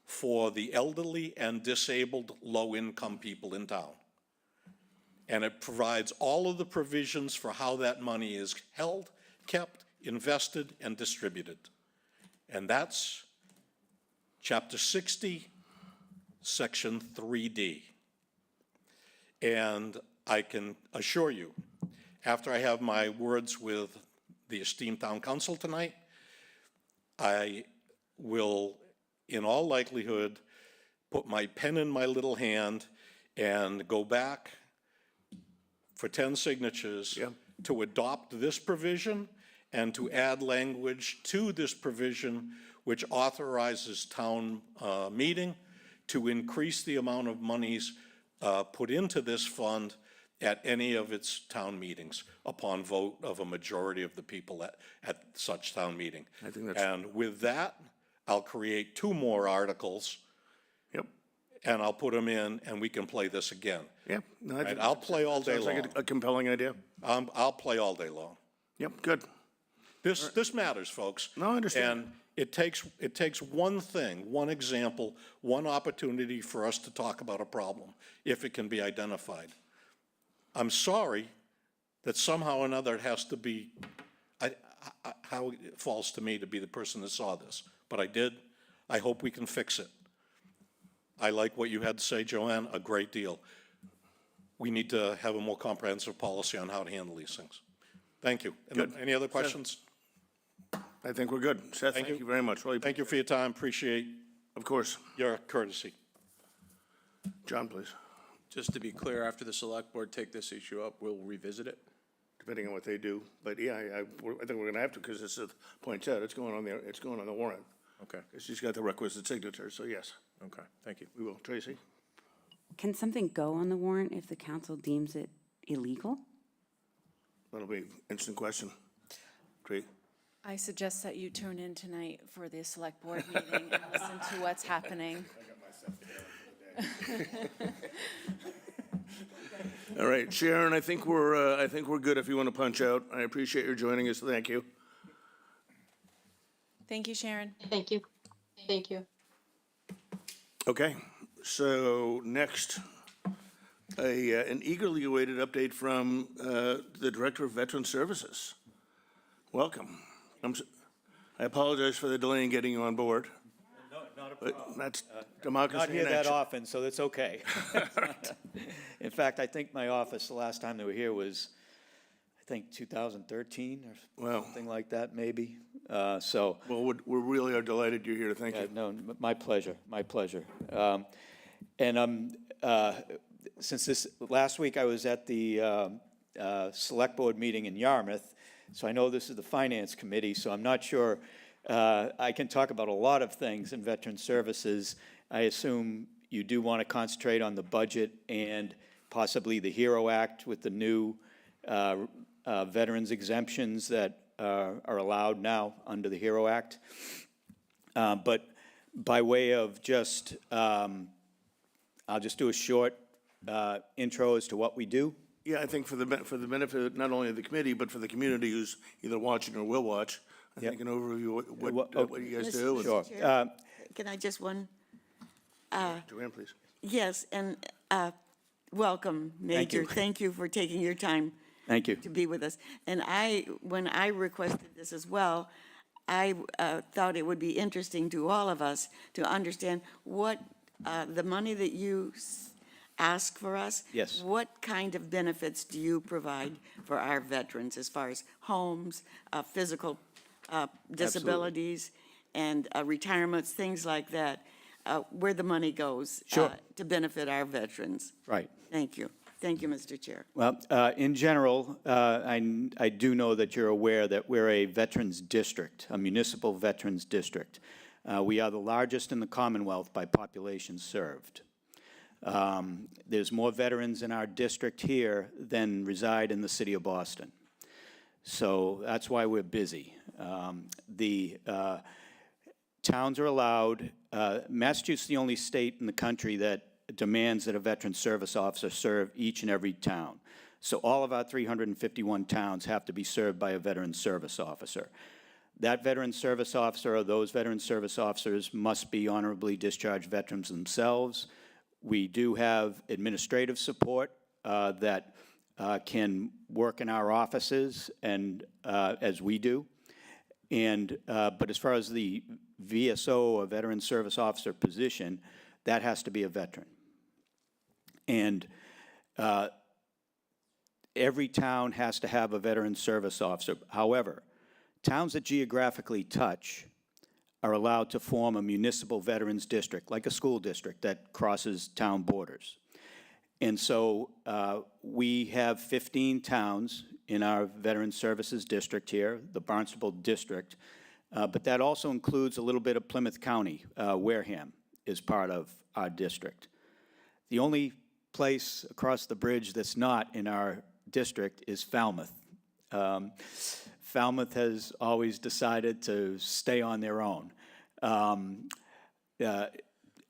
for the elderly and disabled low-income people in town. And it provides all of the provisions for how that money is held, kept, invested, and distributed. And that's Chapter 60, Section 3D. And I can assure you, after I have my words with the esteemed town council tonight, I will, in all likelihood, put my pen in my little hand and go back for 10 signatures to adopt this provision and to add language to this provision which authorizes town meeting to increase the amount of monies put into this fund at any of its town meetings upon vote of a majority of the people at such town meeting. I think that's- And with that, I'll create 2 more articles. Yep. And I'll put them in, and we can play this again. Yeah. No, I think I'll play all day sounds like long. a compelling idea. I'll play all day long. Yep, good. This matters, folks. No, I understand. And it takes one thing, one example, one opportunity for us to talk about a problem, if it can be identified. I'm sorry that somehow or another it has to be, how it falls to me to be the person that saw this. But I did. I hope we can fix it. I like what you had to say, Joanne, a great deal. We need to have a more comprehensive policy on how to handle these things. Thank you. Good. Any other questions? I think we're good. Seth, thank you very much. Really, Thank you for your time. Appreciate of course. your courtesy. John, please, Just to be clear, after the select board take this issue up, we'll revisit it? depending on what they do. But yeah, I think we're gonna have to, because it's, points out, it's going on there, it's going on the warrant. Okay, She's got the requisite signatures, so yes, okay, thank you. we will. Tracy? Can something go on the warrant if the council deems it illegal? That'll be an interesting question. Great. I suggest that you tune in tonight for the select board meeting and listen to what's happening. All right, Sharon, I think we're good if you want to punch out. I appreciate your joining us. Thank you. Thank you, Sharon. Thank you. Thank you. Okay, so next, an eagerly awaited update from the Director of Veteran Services. Welcome. I apologize for the delay in getting you on board. No, not a That's Not democracy in hear that action. often, so that's okay. In fact, I think my office, the last time they were here was, I think, 2013 or Wow. something like that, maybe. So, Well, we really are delighted you're here. Thank you. no, my pleasure, my pleasure. And since this, last week I was at the Select Board meeting in Yarmouth, so I know this is the Finance Committee, so I'm not sure, I can talk about a lot of things in Veteran Services. I assume you do want to concentrate on the budget and possibly the HERO Act with the new veterans exemptions that are allowed now under the HERO Act. But by way of just, I'll just do a short intro as to what we do. Yeah, I think for the benefit not only of the committee, but for the community who's either watching or will watch, I think an overview of what you guys do. and- Sure. Can I just one? Joanne, please. Yes, and welcome, Major. you. Thank you for taking your time Thank you. to be with us. And when I requested this as well, I thought it would be interesting to all of us to understand what the money that you ask for us. Yes. What kind of benefits do you provide for our veterans as far as homes, physical disabilities, and retirements, things like that, where the money goes Sure. to benefit our veterans? Right. Thank you. Thank you, Mr. Chair. Well, in general, I do know that you're aware that we're a veterans district, a municipal veterans district. We are the largest in the Commonwealth by population served. There's more veterans in our district here than reside in the city of Boston. So that's why we're busy. The towns are allowed, Massachusetts is the only state in the country that demands that a veteran service officer serve each and every town. So all of our 351 towns have to be served by a veteran service officer. That veteran service officer or those veteran service officers must be honorably discharged veterans themselves. We do have administrative support that can work in our offices and as we do. And but as far as the VSO or veteran service officer position, that has to be a veteran. And every town has to have a veteran service officer. However, towns that geographically touch are allowed to form a municipal veterans district, like a school district that crosses town borders. And so we have 15 towns in our Veteran Services District here, the Barnstable District, but that also includes a little bit of Plymouth County. Wareham is part of our district. The only place across the bridge that's not in our district is Falmouth. Falmouth has always decided to stay on their own.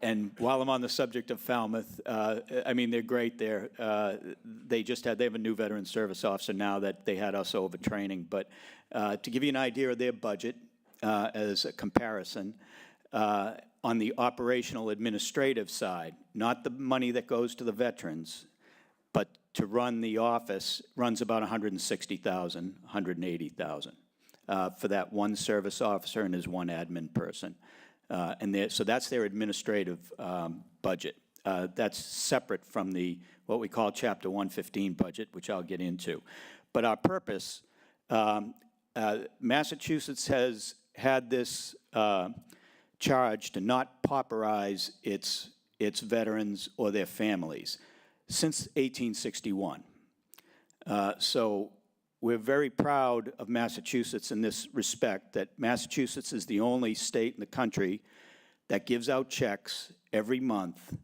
And while I'm on the subject of Falmouth, I mean, they're great there. They have a new veteran service officer now that they had us over training. But to give you an idea of their budget as a comparison, on the operational administrative side, not the money that goes to the veterans, but to run the office runs about $160,000, $180,000 for that one service officer and his one admin person. So that's their administrative budget. That's separate from what we call Chapter 115 budget, which I'll get into. But our purpose, Massachusetts has had this charge to not pauperize its veterans or their families since 1861. So we're very proud of Massachusetts in this respect, that Massachusetts is the only state in the country that gives out checks every month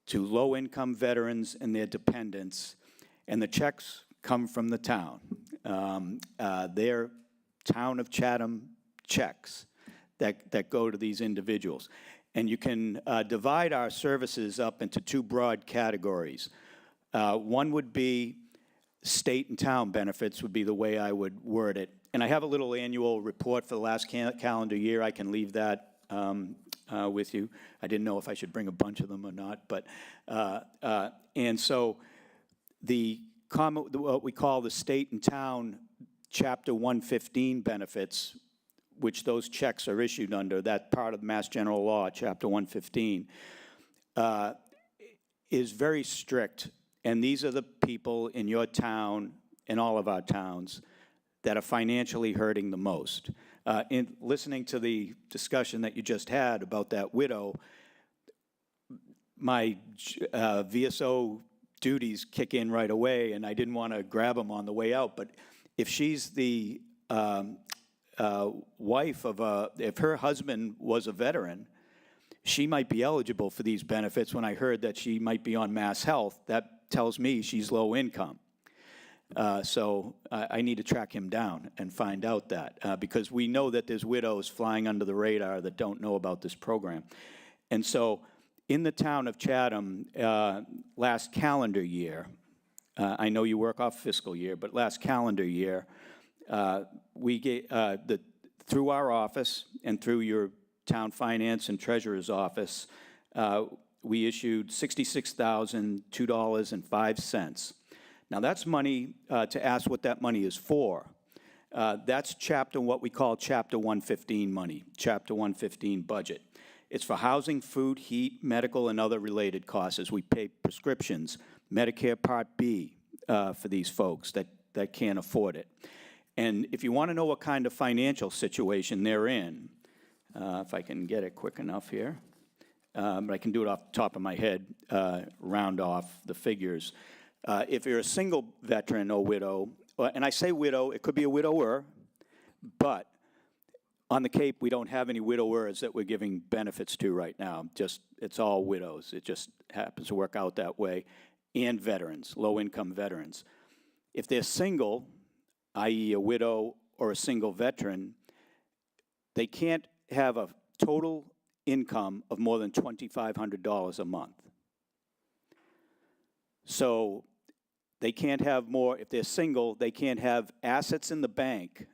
to low-income veterans and their dependents, and the checks come from the town. They're town of Chatham checks that go to these individuals. And you can divide our services up into two broad categories. One would be state and town benefits would be the way I would word it. And I have a little annual report for the last calendar year. I can leave that with you. I didn't know if I should bring a bunch of them or not. But and so what we call the state and town Chapter 115 benefits which those checks are issued under, that part of Mass General Law, Chapter 115, is very strict. And these are the people in your town, in all of our towns, that are financially hurting the most. In listening to the discussion that you just had about that widow, my VSO duties kick in right away, and I didn't want to grab them on the way out. But if she's the wife of if her husband was a veteran, she might be eligible for these benefits. When I heard that she might be on Mass Health, that tells me she's low income. So I need to track him down and find out that, because we know that there's widows flying under the radar that don't know about this program. And so in the town of Chatham, last calendar year, I know you work off fiscal year, but last calendar year, we gave, through our office and through your town finance and treasurer's office, we issued $66,002.05. Now, that's money, to ask what that money is for. That's what we call Chapter 115 money, Chapter 115 budget. It's for housing, food, heat, medical, and other related costs as we pay prescriptions, Medicare Part B for these folks that can't afford it. And if you want to know what kind of financial situation they're in, if I can get it quick enough here, but I can do it off the top of my head, round off the figures. If you're a single veteran or widow, and I say widow, it could be a widower, but on the Cape, we don't have any widowers that we're giving benefits to right now. It's all widows. It just happens to work out that way. And veterans, low-income veterans. If they're single, i.e. a widow or a single veteran, they can't have a total income of more than $2,500 a month. So they can't have more, if they're single, they can't have assets in the bank,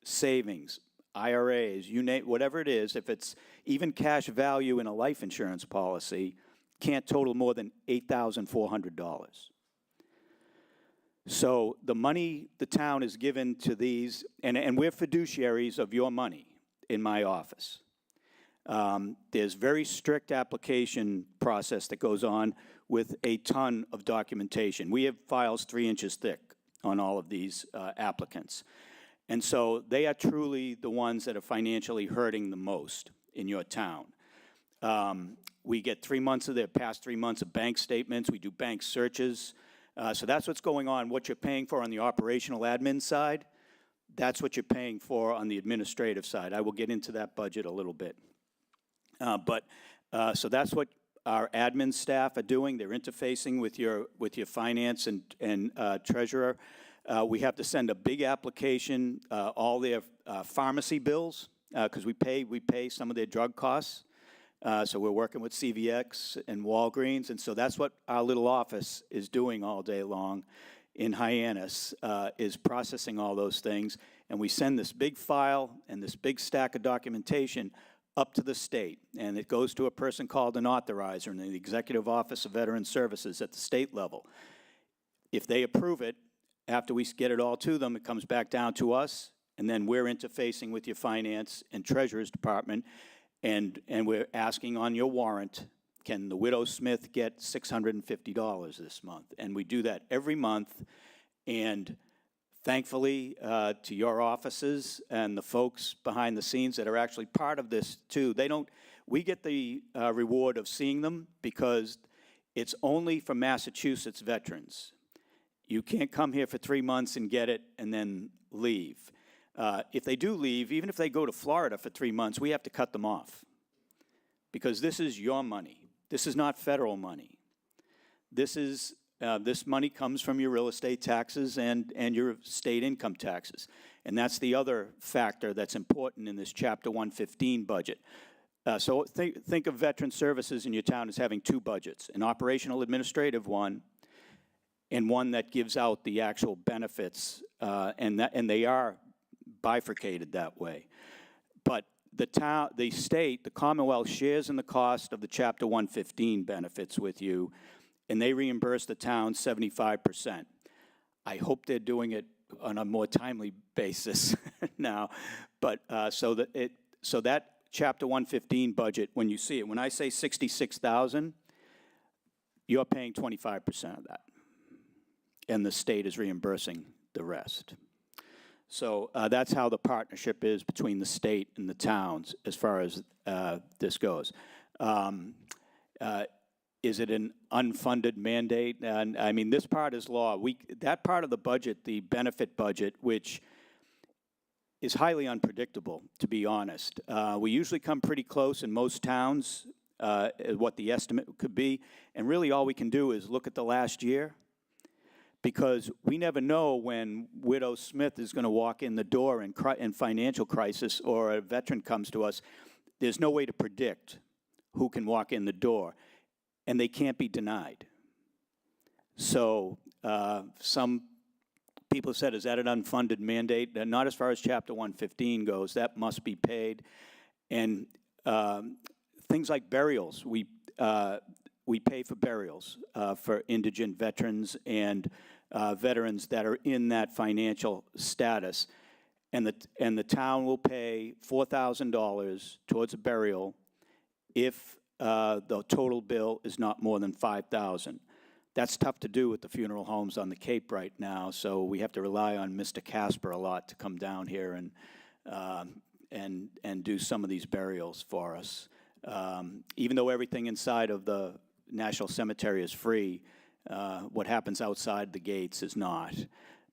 savings, IRAs, you name, whatever it is, if it's even cash value in a life insurance policy, can't total more than $8,400. So the money the town is given to these, and we're fiduciaries of your money in my office. There's very strict application process that goes on with a ton of documentation. We have files 3 inches thick on all of these applicants. And so they are truly the ones that are financially hurting the most in your town. We get 3 months of their past 3 months of bank statements. We do bank searches. So that's what's going on. What you're paying for on the operational admin side, that's what you're paying for on the administrative side. I will get into that budget a little bit. So that's what our admin staff are doing. They're interfacing with your finance and treasurer. We have to send a big application, all their pharmacy bills, because we pay some of their drug costs. So we're working with CVX and Walgreens, and so that's what our little office is doing all day long in Hyannis, is processing all those things. And we send this big file and this big stack of documentation up to the state, and it goes to a person called an authorizer in the Executive Office of Veteran Services at the state level. If they approve it, after we get it all to them, it comes back down to us, and then we're interfacing with your finance and treasurer's department, and we're asking on your warrant, can the widow Smith get $650 this month? And we do that every month, and thankfully, to your offices and the folks behind the scenes that are actually part of this too, we get the reward of seeing them because it's only for Massachusetts veterans. You can't come here for 3 months and get it and then leave. If they do leave, even if they go to Florida for 3 months, we have to cut them off because this is your money. This is not federal money. This money comes from your real estate taxes and your state income taxes. And that's the other factor that's important in this Chapter 115 budget. So think of veteran services in your town as having 2 budgets, an operational administrative one and one that gives out the actual benefits, and they are bifurcated that way. But the state, the Commonwealth shares in the cost of the Chapter 115 benefits with you, and they reimburse the town 75%. I hope they're doing it on a more timely basis now, But, so that Chapter 115 budget, when you see it, when I say 66,000, you're paying 25% of that. And the state is reimbursing the rest. So that's how the partnership is between the state and the towns as far as this goes. Is it an unfunded mandate? And I mean, this part is law. That part of the budget, the benefit budget, which is highly unpredictable, to be honest. We usually come pretty close in most towns what the estimate could be, and really all we can do is look at the last year, because we never know when Widow Smith is going to walk in the door in financial crisis, or a veteran comes to us. There's no way to predict who can walk in the door, and they can't be denied. So some people said, is that an unfunded mandate? Not as far as Chapter 115 goes. That must be paid. And things like burials, we pay for burials for indigent veterans and veterans that are in that financial status. And the town will pay $4,000 towards a burial if the total bill is not more than $5,000. That's tough to do with the funeral homes on the Cape right now, so we have to rely on Mr. Casper a lot to come down here and do some of these burials for us. Even though everything inside of the National Cemetery is free, what happens outside the gates is not.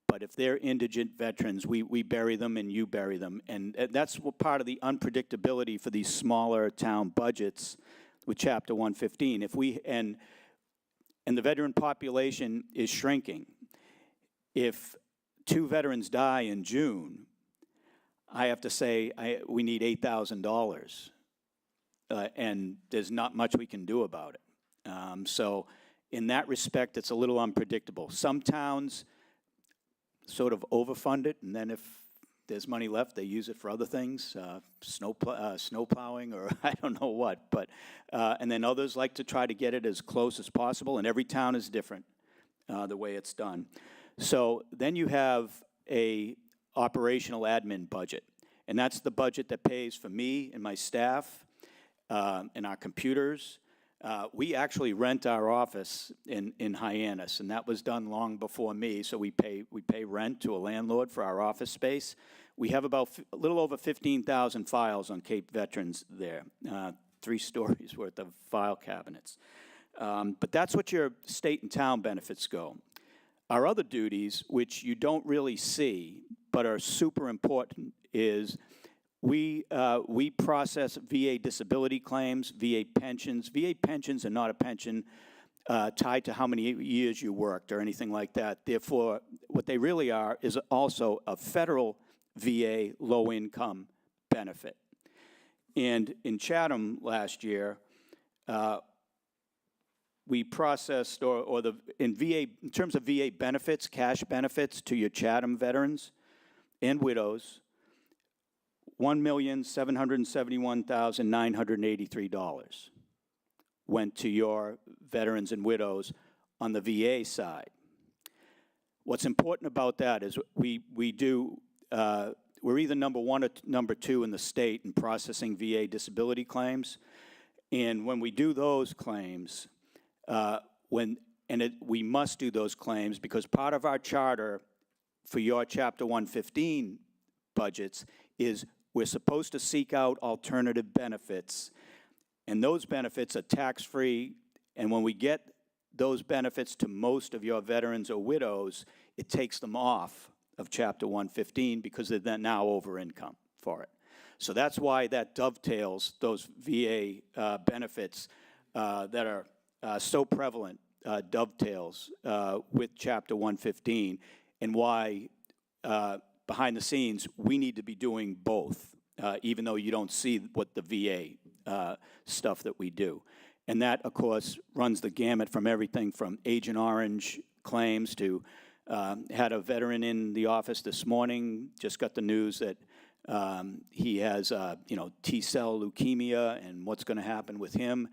But if they're indigent veterans, we bury them and you bury them. And that's what part of the unpredictability for these smaller town budgets with Chapter 115. And the veteran population is shrinking. If 2 veterans die in June, I have to say we need $8,000. And there's not much we can do about it. So in that respect, it's a little unpredictable. Some towns sort of overfund it, and then if there's money left, they use it for other things, snow plowing, or I don't know what. But and then others like to try to get it as close as possible, and every town is different the way it's done. So then you have a operational admin budget, and that's the budget that pays for me and my staff and our computers. We actually rent our office in Hyannis, and that was done long before me, so we pay rent to a landlord for our office space. We have about a little over 15,000 files on Cape Veterans there, 3 stories worth of file cabinets. But that's what your state and town benefits go. Our other duties, which you don't really see but are super important, is we process VA disability claims, VA pensions. VA pensions are not a pension tied to how many years you worked or anything like that. Therefore, what they really are is also a federal VA low-income benefit. And in Chatham last year, we processed, in terms of VA benefits, cash benefits to your Chatham veterans and widows, $1,771,983 went to your veterans and widows on the VA side. What's important about that is we're either number 1 or number 2 in the state in processing VA disability claims, and when we do those claims, we must do those claims because part of our charter for your Chapter 115 budgets is we're supposed to seek out alternative benefits, and those benefits are tax-free, and when we get those benefits to most of your veterans or widows, it takes them off of Chapter 115 because they're now over income for it. So that's why that dovetails those VA benefits that are so prevalent, dovetails with Chapter 115, and why behind the scenes, we need to be doing both, even though you don't see what the VA stuff that we do. And that, of course, runs the gamut from everything from Agent Orange claims to had a veteran in the office this morning, just got the news that he has, T-cell leukemia and what's going to happen with him.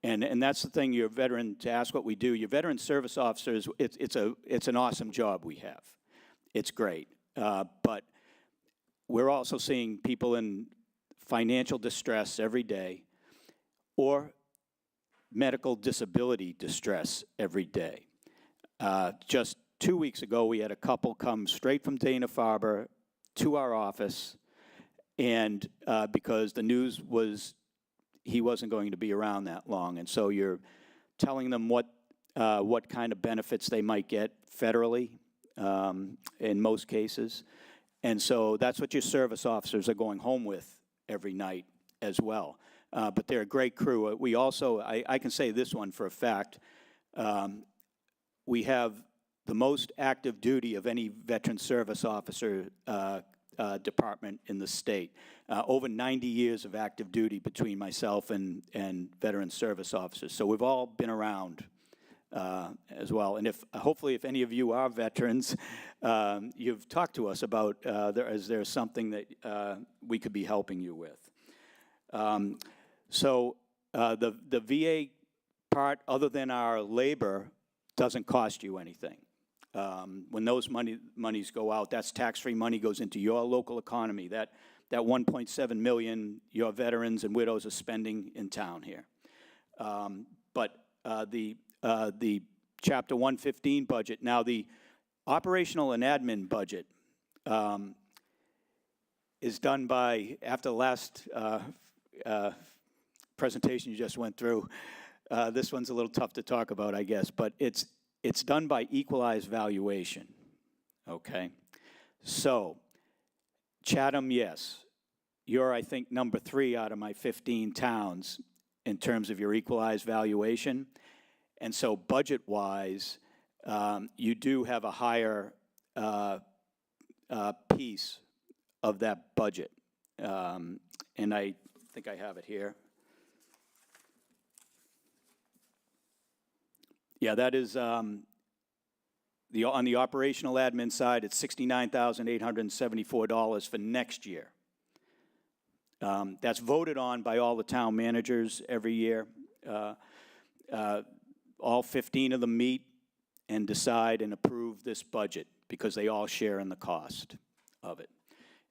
And that's the thing, your veteran, to ask what we do, your veteran service officers, it's an awesome job we have. It's great. But we're also seeing people in financial distress every day or medical disability distress every day. Just 2 weeks ago, we had a couple come straight from Dana-Farber to our office, and because the news was he wasn't going to be around that long. And so you're telling them what kind of benefits they might get federally in most cases. And so that's what your service officers are going home with every night as well. But they're a great crew. We also, I can say this one for a fact, we have the most active duty of any veteran service officer department in the state. Over 90 years of active duty between myself and veteran service officers. So we've all been around as well. And hopefully if any of you are veterans, you've talked to us about is there something that we could be helping you with. So the VA part, other than our labor, doesn't cost you anything. When those monies go out, that's tax-free money, goes into your local economy. That 1.7 million your veterans and widows are spending in town here. But the Chapter 115 budget, now the operational and admin budget is done by, after the last presentation you just went through, this one's a little tough to talk about, I guess, but it's done by equalized valuation, okay? So, Chatham, yes. You're, I think, number 3 out of my 15 towns in terms of your equalized valuation. And so, budget-wise, you do have a higher piece of that budget. And I think I have it here. Yeah, that is on the operational admin side, it's $69,874 for next year. That's voted on by all the town managers every year. All 15 of them meet and decide and approve this budget because they all share in the cost of it.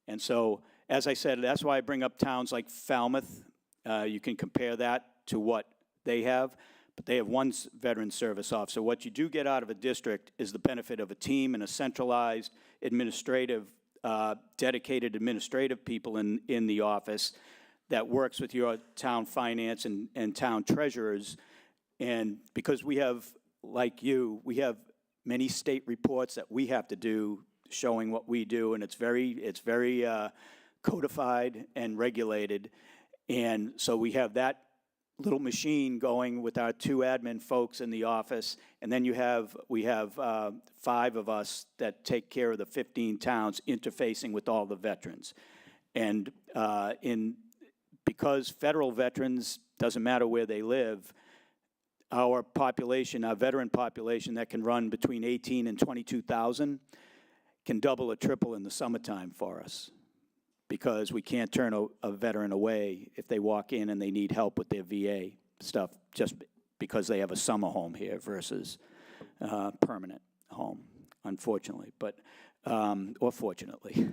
And so, as I said, that's why I bring up towns like Falmouth. You can compare that to what they have. But they have one veteran service officer. What you do get out of a district is the benefit of a team and a centralized administrative, dedicated administrative people in the office that works with your town finance and town treasurers. And because we have, like you, we have many state reports that we have to do showing what we do, and it's very codified and regulated. And so we have that little machine going with our 2 admin folks in the office, and then we have 5 of us that take care of the 15 towns interfacing with all the veterans. And because federal veterans, doesn't matter where they live, our population, our veteran population that can run between 18 and 22,000 can double or triple in the summertime for us, because we can't turn a veteran away if they walk in and they need help with their VA stuff just because they have a summer home here versus permanent home, unfortunately, but or fortunately.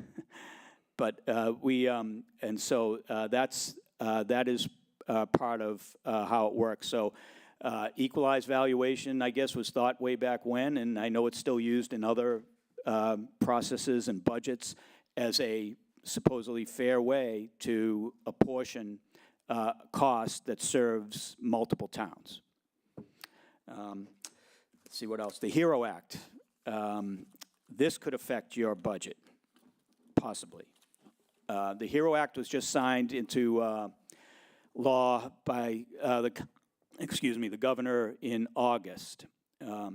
But and so that is part of how it works. So equalized valuation, I guess, was thought way back when, and I know it's still used in other processes and budgets as a supposedly fair way to apportion cost that serves multiple towns. Let's see what else. The HERO Act. This could affect your budget, possibly. The HERO Act was just signed into law by the governor in August. A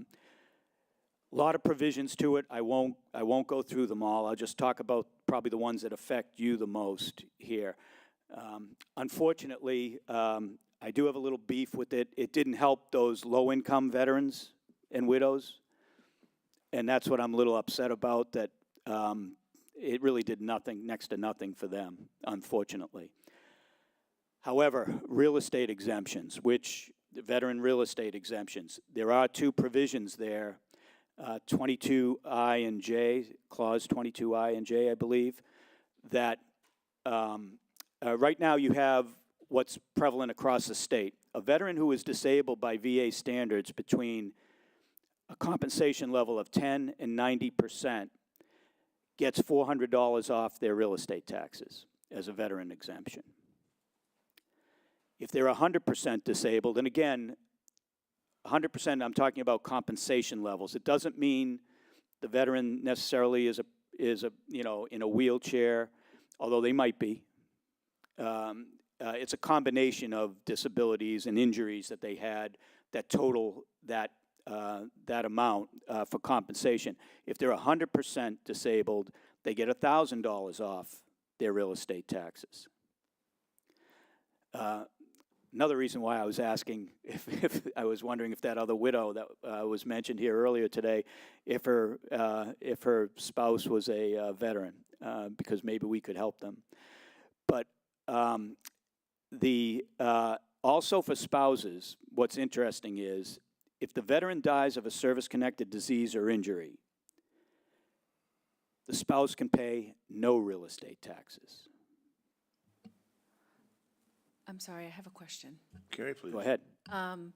lot of provisions to it. I won't go through them all. I'll just talk about probably the ones that affect you the most here. Unfortunately, I do have a little beef with it. It didn't help those low-income veterans and widows, and that's what I'm a little upset about, that it really did nothing, next to nothing for them, unfortunately. However, real estate exemptions, veteran real estate exemptions, there are 2 provisions there, 22I and J, clause 22I and J, I believe, that right now you have what's prevalent across the state. A veteran who is disabled by VA standards between a compensation level of 10 and 90% gets $400 off their real estate taxes as a veteran exemption. If they're 100% disabled, and again, 100%, I'm talking about compensation levels. It doesn't mean the veteran necessarily is in a wheelchair, although they might be. It's a combination of disabilities and injuries that they had that total that amount for compensation. If they're 100% disabled, they get $1,000 off their real estate taxes. Another reason why I was asking, if I was wondering if that other widow that was mentioned here earlier today, if her spouse was a veteran, because maybe we could help them. But also for spouses, what's interesting is if the veteran dies of a service-connected disease or injury, the spouse can pay no real estate taxes. I'm sorry, I have a question. Carrie, please. Go ahead. On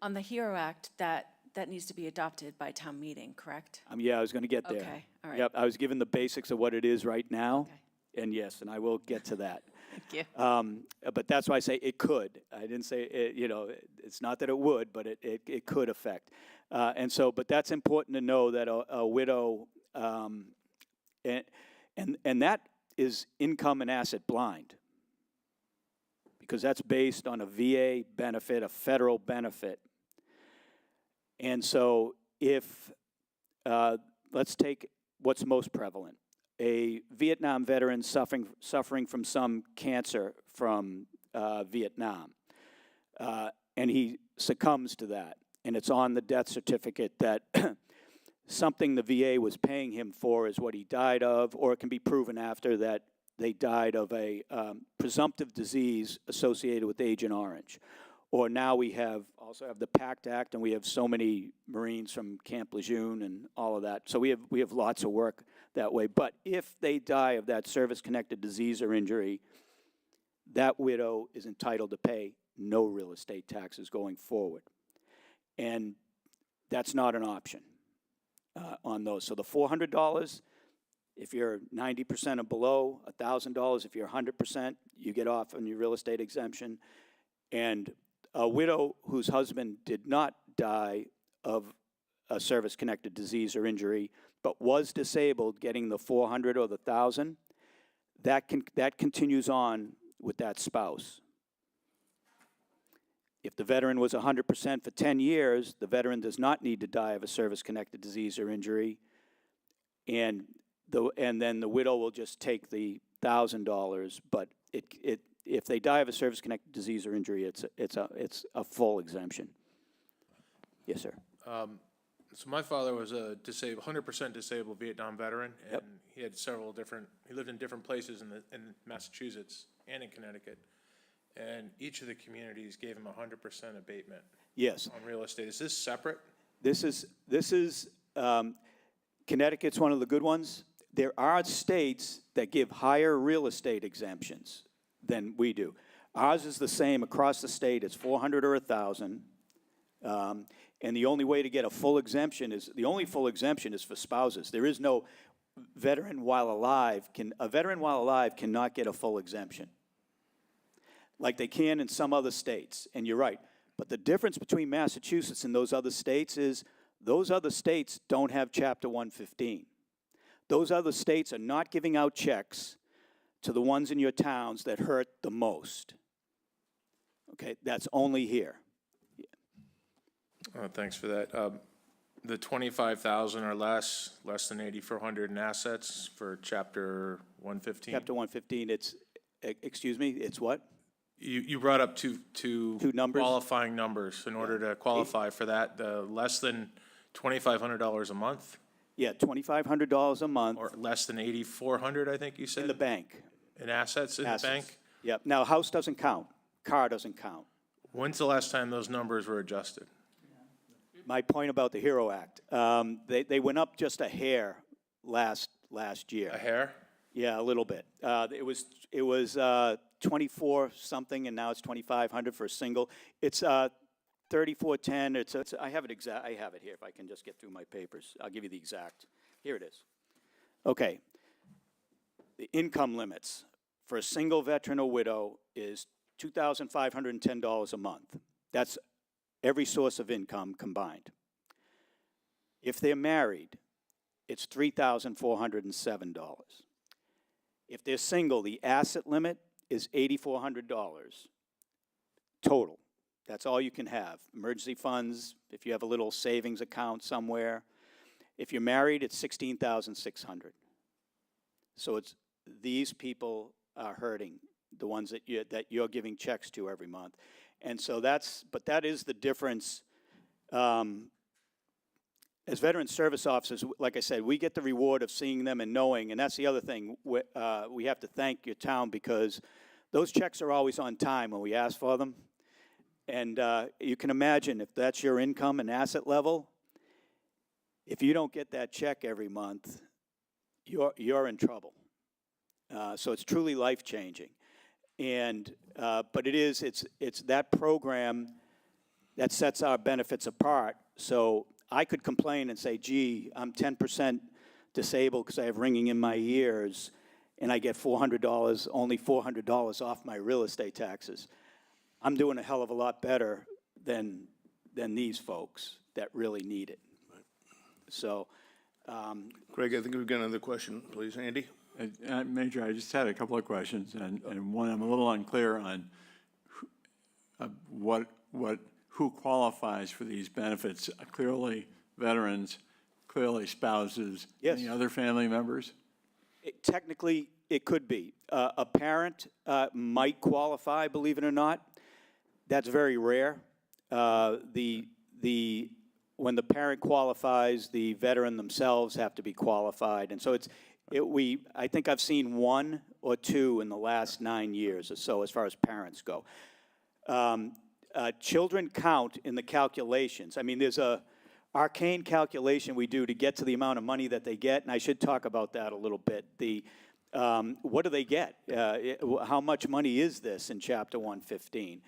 the HERO Act, that needs to be adopted by town meeting, correct? Yeah, I was going to get there. Okay, all right. Yep, I was given the basics of what it is right now, Okay. and yes, and I will get to that. Thank you. But that's why I say it could. I didn't say it, it's not that it would, but it could affect. But that's important to know that a widow, and that is income and asset blind, because that's based on a VA benefit, a federal benefit. And so if, let's take what's most prevalent. A Vietnam veteran suffering from some cancer from Vietnam, and he succumbs to that, and it's on the death certificate that something the VA was paying him for is what he died of, or it can be proven after that they died of a presumptive disease associated with Agent Orange. Or now we also have the PACT Act, and we have so many Marines from Camp Lejeune and all of that. So we have lots of work that way. But if they die of that service-connected disease or injury, that widow is entitled to pay no real estate taxes going forward. And that's not an option on those. So the $400, if you're 90% or below, $1,000 if you're 100%, you get off on your real estate exemption. And a widow whose husband did not die of a service-connected disease or injury, but was disabled, getting the $400 or the $1,000, that continues on with that spouse. If the veteran was 100% for 10 years, the veteran does not need to die of a service-connected disease or injury, and then the widow will just take the $1,000, but if they die of a service-connected disease or injury, it's a full exemption. Yes, sir. So my father was a 100% disabled Vietnam veteran, and he had he lived in different places in Massachusetts and in Connecticut. And each of the communities gave him 100% abatement. Yes. On real estate. Is this separate? This is Connecticut's one of the good ones. There are states that give higher real estate exemptions than we do. Ours is the same across the state. It's $400 or $1,000. And the only way to get a full exemption is for spouses. There is no veteran while alive cannot get a full exemption, like they can in some other states. And you're right. But the difference between Massachusetts and those other states is those other states don't have Chapter 115. Those other states are not giving out checks to the ones in your towns that hurt the most. Okay, that's only here. Thanks for that. The 25,000 or less than 8,400 in assets for Chapter 115. Chapter 115, it's what? You brought up two numbers? qualifying numbers in order to qualify for that. The less than $2,500 a month? Yeah, $2,500 a month. Or less than 8,400, I think you said? In the bank. In assets in the bank? Yep. Now, house doesn't count. Car doesn't count. When's the last time those numbers were adjusted? My point about the HERO Act, they went up just a hair last year. A hair? Yeah, a little bit. It was 24 something, and now it's 2,500 for a single. It's 3410. I have it exact. I have it here. If I can just get through my papers, I'll give you the exact. Here it is. Okay. The income limits for a single veteran or widow is $2,510 a month. That's every source of income combined. If they're married, it's $3,407. If they're single, the asset limit is $8,400 total. That's all you can have. Emergency funds, if you have a little savings account somewhere. If you're married, it's $16,600. So it's these people are hurting, the ones that you're giving checks to every month. And so but that is the difference. As veteran service officers, like I said, we get the reward of seeing them and knowing, and that's the other thing. We have to thank your town because those checks are always on time when we ask for them. And you can imagine if that's your income and asset level, if you don't get that check every month, you're in trouble. So it's truly life-changing. And but it's that program that sets our benefits apart. So I could complain and say, gee, I'm 10% disabled because I have ringing in my ears, and I get $400, only $400 off my real estate taxes. I'm doing a hell of a lot better than these folks that really need it. Right. So, Greg, I think we've got another question, please. Andy? Major, I just had a couple of questions, and one I'm a little unclear on who qualifies for these benefits. Clearly veterans, clearly spouses. Yes. Any other family members? Technically, it could be. A parent might qualify, believe it or not. That's very rare. When the parent qualifies, the veteran themselves have to be qualified. And so I think I've seen one or two in the last 9 years or so as far as parents go. Children count in the calculations. I mean, there's a arcane calculation we do to get to the amount of money that they get, and I should talk about that a little bit. What do they get? How much money is this in Chapter 115?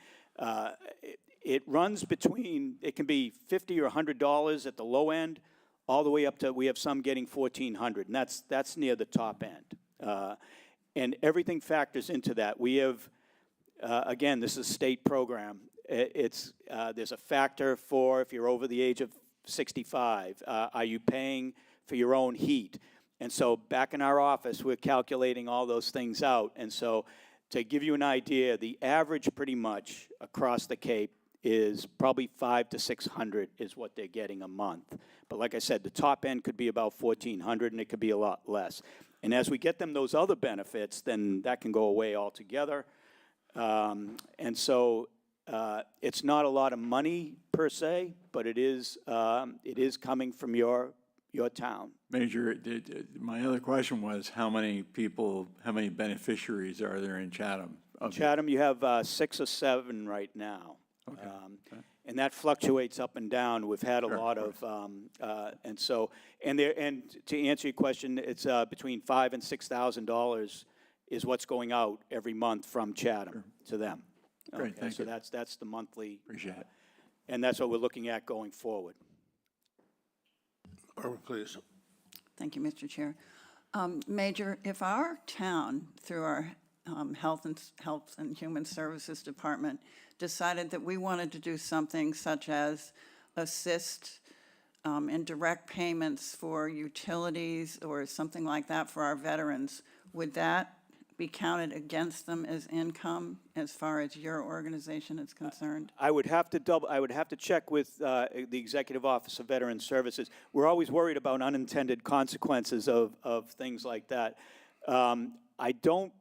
It runs between, it can be $50 or $100 at the low end, all the way up to, we have some getting $1,400, and that's near the top end. And everything factors into that. We have, again, this is a state program. There's a factor for if you're over the age of 65. Are you paying for your own heat? And so back in our office, we're calculating all those things out. And so to give you an idea, the average pretty much across the Cape is probably $500 to $600 is what they're getting a month. But like I said, the top end could be about $1,400, and it could be a lot less. And as we get them those other benefits, then that can go away altogether. And so it's not a lot of money per se, but it is coming from your town. Major, my other question was how many beneficiaries are there in Chatham? Chatham, you have 6 or 7 right now. Okay. And that fluctuates up and down. We've had a lot of, and to answer your question, it's between $5,000 and $6,000 is what's going out every month from Chatham to them. Great, thank you. So that's the monthly. Appreciate it. And that's what we're looking at going forward. Barbara, please. Thank you, Mr. Chair. Major, if our town, through our Health and Human Services Department, decided that we wanted to do something such as assist in direct payments for utilities or something like that for our veterans, would that be counted against them as income as far as your organization is concerned? I would have to check with the Executive Office of Veteran Services. We're always worried about unintended consequences of things like that. I don't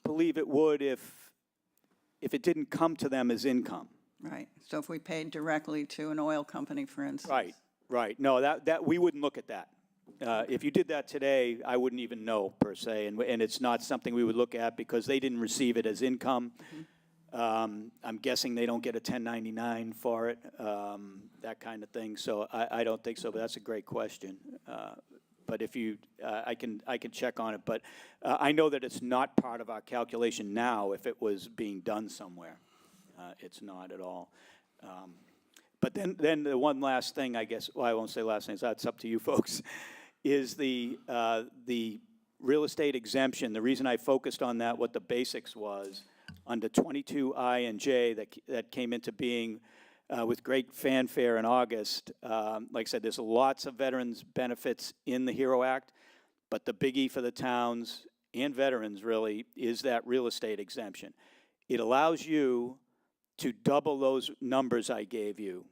believe it would if it didn't come to them as income. Right. So if we paid directly to an oil company, for instance. Right. No, that we wouldn't look at that. If you did that today, I wouldn't even know, per se, and it's not something we would look at because they didn't receive it as income. Mm-hmm. I'm guessing they don't get a 1099 for it, that kind of thing, so I don't think so, but that's a great question. but if you, I can check on it. But I know that it's not part of our calculation now if it was being done somewhere. It's not at all. But then the one last thing, I guess, well, I won't say last thing, so it's up to you folks, is the real estate exemption. The reason I focused on that, what the basics was, under 22I and J that came into being with great fanfare in August. Like I said, there's lots of veterans benefits in the HERO Act, but the biggie for the towns and veterans really is that real estate exemption. It allows you to double those numbers I gave you,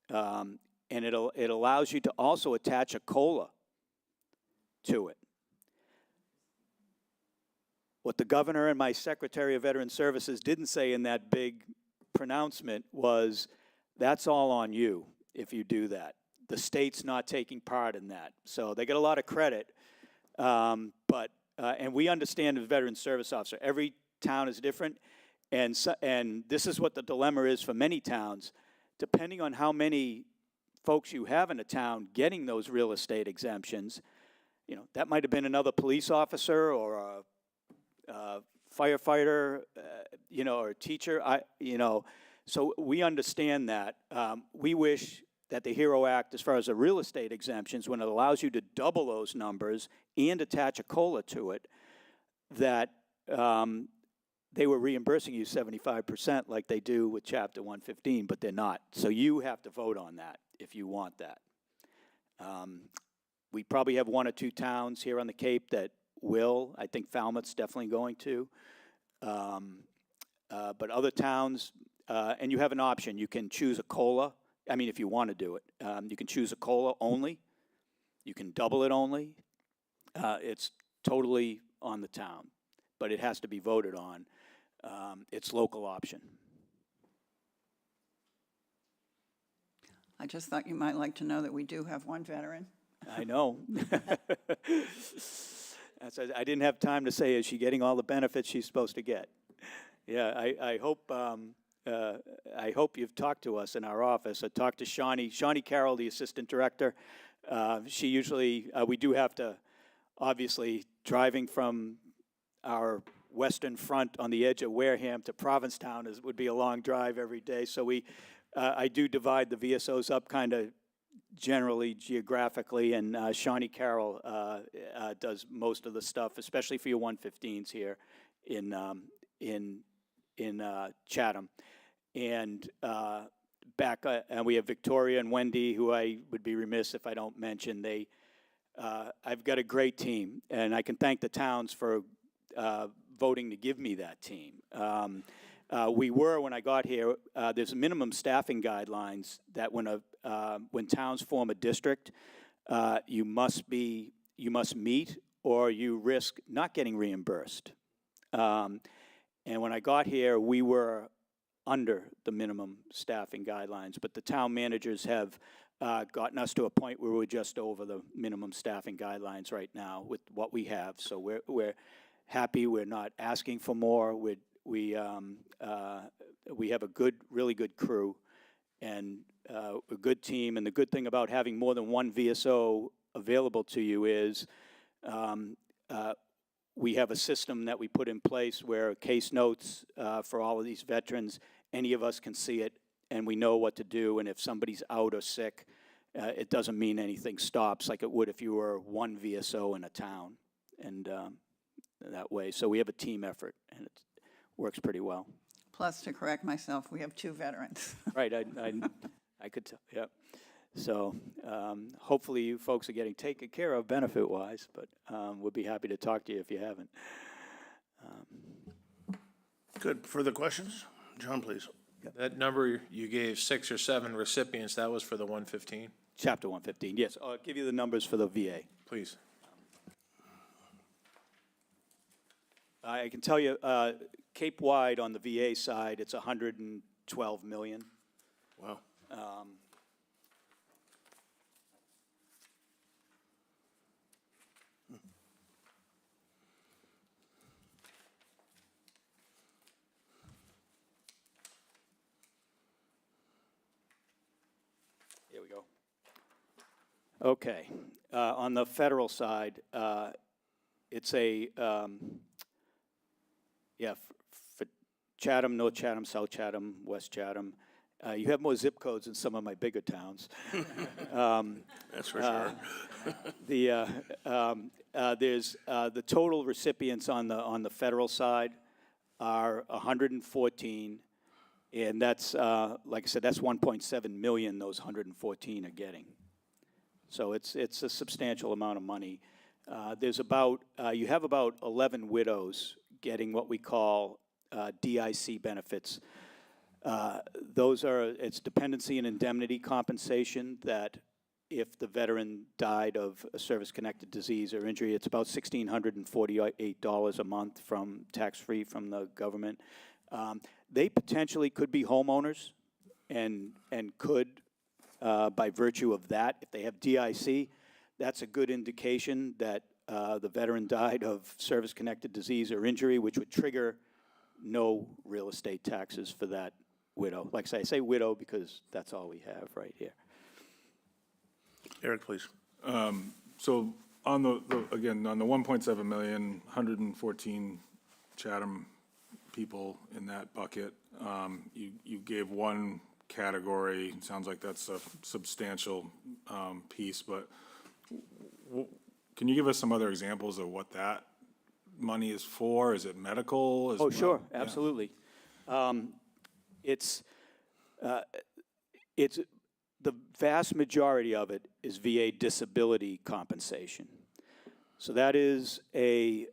and it allows you to also attach a COLA to it. What the governor and my Secretary of Veteran Services didn't say in that big pronouncement was, that's all on you if you do that. The state's not taking part in that. So they get a lot of credit, and we understand as veteran service officer, every town is different, and this is what the dilemma is for many towns. Depending on how many folks you have in a town getting those real estate exemptions, you know, that might have been another police officer or a firefighter, you know, or a teacher, so we understand that. We wish that the HERO Act, as far as the real estate exemptions, when it allows you to double those numbers and attach a COLA to it, that they were reimbursing you 75% like they do with Chapter 115, but they're not. So you have to vote on that if you want that. We probably have one or two towns here on the Cape that will. I think Falmouth's definitely going to. But other towns, and you have an option. You can choose a COLA. I mean, if you want to do it. You can choose a COLA only. You can double it only. It's totally on the town, but it has to be voted on. It's local option. I just thought you might like to know that we do have one veteran. I know. I didn't have time to say, is she getting all the benefits she's supposed to get? Yeah, I hope you've talked to us in our office. I talked to Shawnee Carroll, the assistant director. She usually, we do have to, obviously, driving from our western front on the edge of Wareham to Provincetown would be a long drive every day. So I do divide the VSOs up kind of generally geographically, and Shawnee Carroll does most of the stuff, especially for your 115s here in Chatham. And and we have Victoria and Wendy, who I would be remiss if I don't mention. I've got a great team, and I can thank the towns for voting to give me that team. When I got here, there's minimum staffing guidelines that when towns form a district, you must meet or you risk not getting reimbursed. And when I got here, we were under the minimum staffing guidelines, but the town managers have gotten us to a point where we're just over the minimum staffing guidelines right now with what we have. So we're happy. We're not asking for more. We have a really good crew and a good team. And the good thing about having more than one VSO available to you is we have a system that we put in place where case notes for all of these veterans, any of us can see it, and we know what to do. And if somebody's out or sick, it doesn't mean anything stops like it would if you were one VSO in a town. And that way, so we have a team effort, and it works pretty well. Plus, to correct myself, we have two veterans. Right, I could tell, yeah. So hopefully you folks are getting taken care of benefit-wise, but we'll be happy to talk to you if you haven't. Good. Further questions? John, please. That number you gave, 6 or 7 recipients, that was for the 115? Chapter 115, yes. I'll give you the numbers for the VA. Please. I can tell you, Cape-wide on the VA side, it's 112 million. Wow. Here we go. Okay. On the federal side, it's a, for Chatham, North Chatham, South Chatham, West Chatham. You have more zip codes in some of my bigger towns. That's for sure. There's the total recipients on the federal side are 114, and that's like I said, that's 1.7 million. Those 114 are getting. So it's a substantial amount of money. There's about you have about 11 widows getting what we call DIC benefits. Those are, it's dependency and indemnity compensation that if the veteran died of a service-connected disease or injury, it's about $1,648 a month from tax-free from the government. They potentially could be homeowners and could, by virtue of that, if they have DIC, that's a good indication that the veteran died of service-connected disease or injury, which would trigger no real estate taxes for that widow. Like I say widow because that's all we have right here. Eric, please. So on again, on the 1.7 million, 114 Chatham people in that bucket, you gave one category. It sounds like that's a substantial piece, but can you give us some other examples of what that money is for? Is it medical as well? Oh, sure, absolutely. It's the vast majority of it is VA disability compensation. So that is a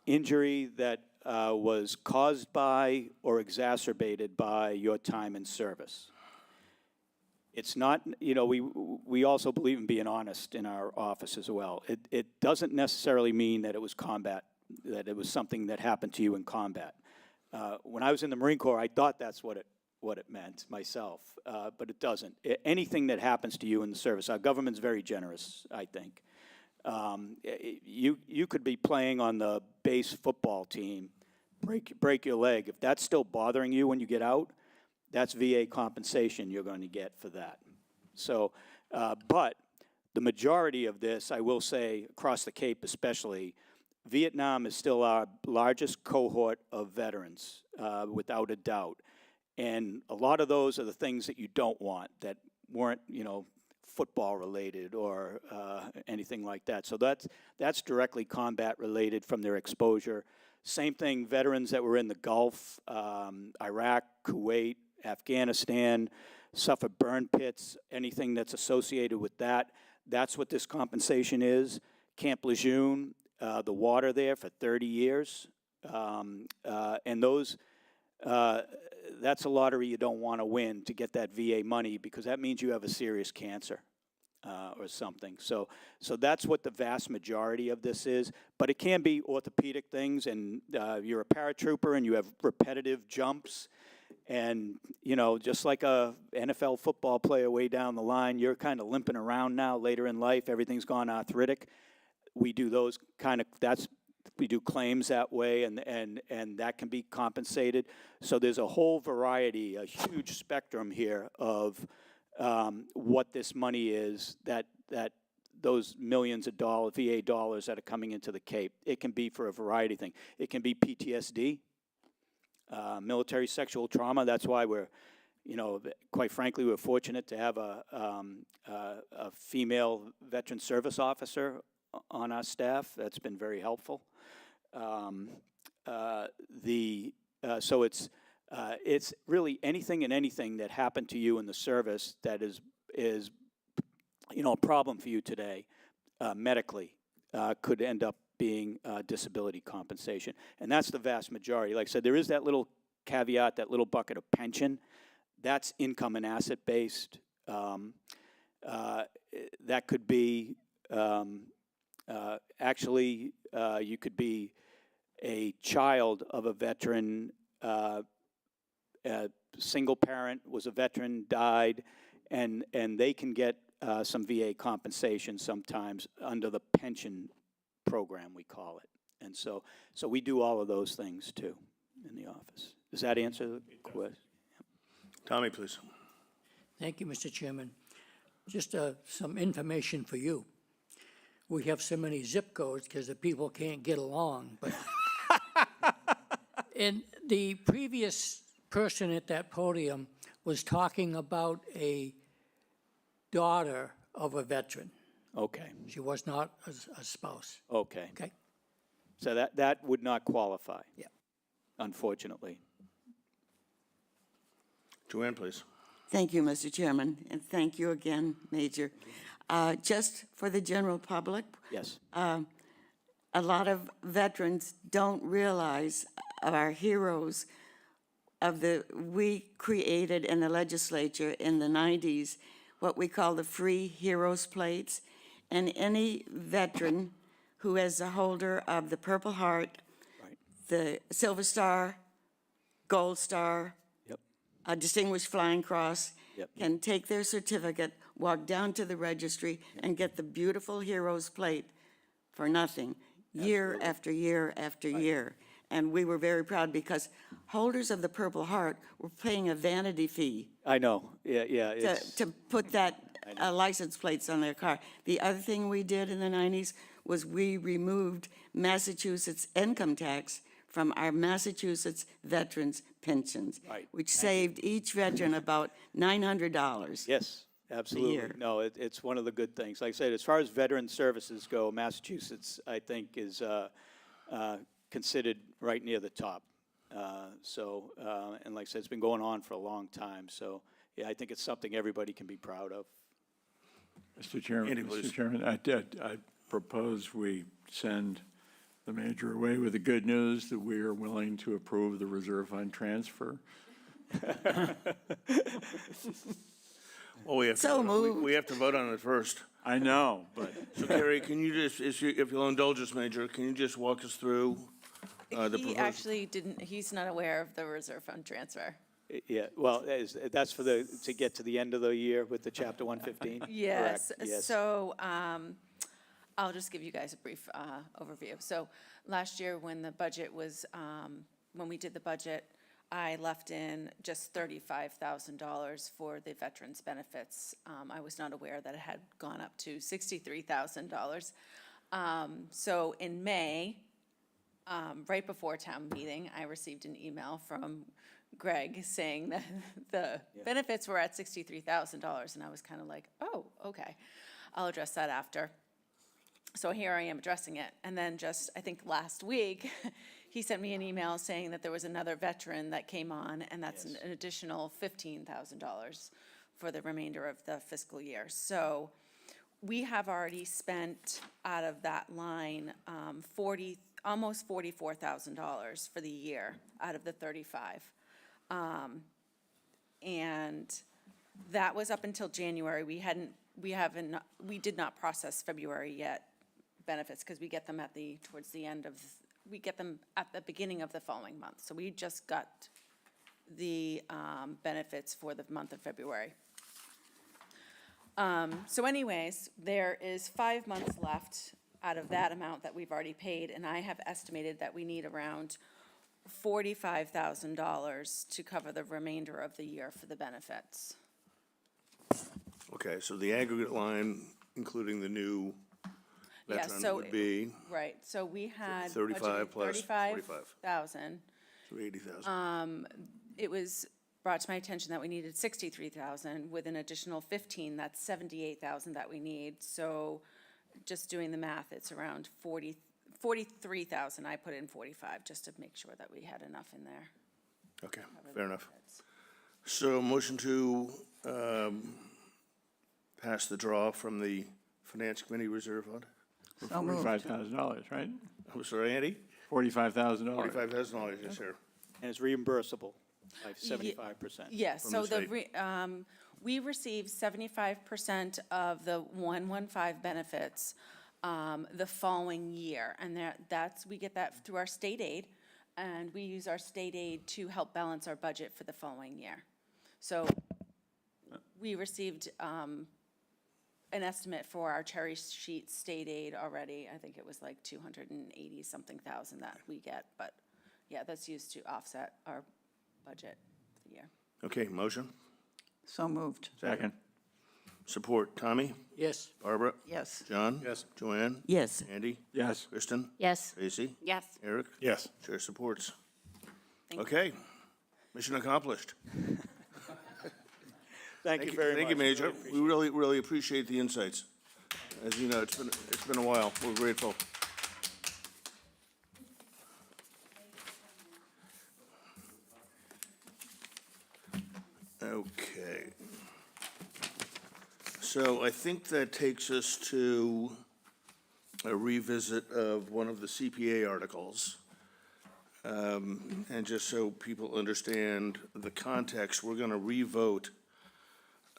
injury that was caused by or exacerbated by your time in service. It's not, you know, we also believe in being honest in our office as well. It doesn't necessarily mean that it was combat, that it was something that happened to you in combat. When I was in the Marine Corps, I thought that's what it meant myself, but it doesn't. Anything that happens to you in the service, our government's very generous, I think. You could be playing on the base football team, break your leg. If that's still bothering you when you get out, that's VA compensation you're going to get for that. So, but the majority of this, I will say, across the Cape especially, Vietnam is still our largest cohort of veterans, without a doubt. And a lot of those are the things that you don't want, that weren't, you know, football related or anything like that. So that's directly combat related from their exposure. Same thing, veterans that were in the Gulf, Iraq, Kuwait, Afghanistan, suffered burn pits, anything that's associated with that. That's what this compensation is. Camp Lejeune, the water there for 30 years. And those, that's a lottery you don't want to win to get that VA money because that means you have a serious cancer or something. So that's what the vast majority of this is. But it can be orthopedic things, and you're a paratrooper and you have repetitive jumps. And, you know, just like a NFL football player way down the line, you're kind of limping around now later in life. Everything's gone arthritic. We do those kind of, we do claims that way, and that can be compensated. So there's a whole variety, a huge spectrum here of what this money is, that those millions of VA dollars that are coming into the Cape. It can be for a variety of things. It can be PTSD, military sexual trauma. That's why we're, you know, quite frankly, we're fortunate to have a female veteran service officer on our staff. That's been very helpful. So it's really anything and anything that happened to you in the service that is you know, a problem for you today, medically, could end up being disability compensation. And that's the vast majority. Like I said, there is that little caveat, that little bucket of pension. That's income and asset based. That could be, actually, you could be a child of a veteran, a single parent was a veteran, died, and they can get some VA compensation sometimes under the pension program, we call it. And so we do all of those things too in the office. Does that answer the question? Tommy, please. Thank you, Mr. Chairman. Just some information for you. We have so many zip codes because the people can't get along, but. And the previous person at that podium was talking about a daughter of a veteran. Okay, She was not a spouse, okay. okay? So that would not qualify, Yeah. unfortunately. Joanne, please. Thank you, Mr. Chairman, and thank you again, Major. Just for the general public, Yes. a lot of veterans don't realize our heroes we created in the legislature in the 90s, what we call the free heroes plates. And any veteran who is a holder of the Purple Heart, Right. the Silver Star, Gold Star, Yep. a Distinguished Flying Cross, Yep. can take their certificate, walk down to the registry, and get the beautiful heroes plate for nothing, year after year after year. And we were very proud because holders of the Purple Heart were paying a vanity fee I know, yeah, it's, to put that license plates on their car. The other thing we did in the 90s was we removed Massachusetts income tax from our Massachusetts veterans' pensions, Right. which saved each veteran about $900. yes, absolutely. year. No, it's one of the good things. Like I said, as far as veteran services go, Massachusetts, I think, is considered right near the top. And like I said, it's been going on for a long time. So, yeah, I think it's something everybody can be proud of. Mr. Chairman, Andy, please. Mr. Chairman, I propose we send the major away with the good news that we are willing to approve the reserve fund transfer. Well, we have to, So moved. we have to vote on it first. I know, but So Gary, can you just, if you'll indulge us, Major, can you just walk us through the He proposal? actually didn't, he's not aware of the reserve fund transfer. Yeah, well, that's to get to the end of the year with the Chapter 115? Yes, Correct, yes. so I'll just give you guys a brief overview. So last year, when the budget was, when we did the budget, I left in just $35,000 for the veterans' benefits. I was not aware that it had gone up to $63,000. So in May, right before town meeting, I received an email from Greg saying that the benefits were at $63,000, and I was kind of like, oh, okay, I'll address that after. So here I am addressing it, and then just, I think last week, he sent me an email saying that there was another veteran that came on, and that's an additional $15,000 for the remainder of the fiscal year. So we have already spent out of that line almost $44,000 for the year out of the 35. And that was up until January. We did not process February yet benefits because we get them towards the end of, we get them at the beginning of the following month. So we just got the benefits for the month of February. So anyways, there is 5 months left out of that amount that we've already paid, and I have estimated that we need around $45,000 to cover the remainder of the year for the benefits. Okay, so the aggregate line, including the new Yeah, veteran, so would be Right, so we had 35 budgeted plus 35,000. so 80,000. It was brought to my attention that we needed 63,000 with an additional 15, that's 78,000 that we need. So just doing the math, it's around 43,000. I put in 45 just to make sure that we had enough in there. Okay, fair enough. So motion to pass the draw from the Finance Committee Reserve Fund? So moved. $45,000, right? I'm sorry, Andy? $45,000. $45,000, yes, sir. And it's reimbursable by 75%. Yes, From so the we received 75% of the 115 benefits the following year. And we get that through our state aid, and we use our state aid to help balance our budget for the following year. So we received an estimate for our cherry sheet state aid already. I think it was like 280-something thousand that we get, but yeah, that's used to offset our budget for the year. Okay, motion? So moved. Second. Support, Tommy? Yes. Barbara? Yes. John? Yes. Joanne? Yes. Andy? Yes. Kristen? Yes. Tracy? Yes. Eric? Yes. Chair supports. Okay, mission accomplished. Thank you very much. Thank you, Major. We really, really appreciate the insights. As you know, it's been a while. We're grateful. Okay. So I think that takes us to a revisit of one of the CPA articles. And just so people understand the context, we're going to revote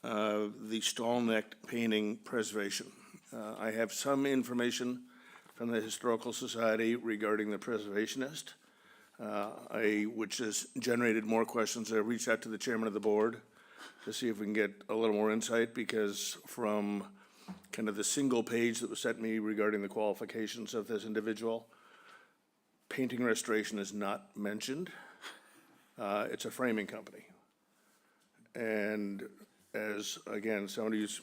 the stall neck painting preservation. I have some information from the Historical Society regarding the preservationist, which has generated more questions. I reached out to the chairman of the board to see if we can get a little more insight, because from kind of the single page that was sent me regarding the qualifications of this individual, painting restoration is not mentioned. It's a framing company. And as, again, somebody who's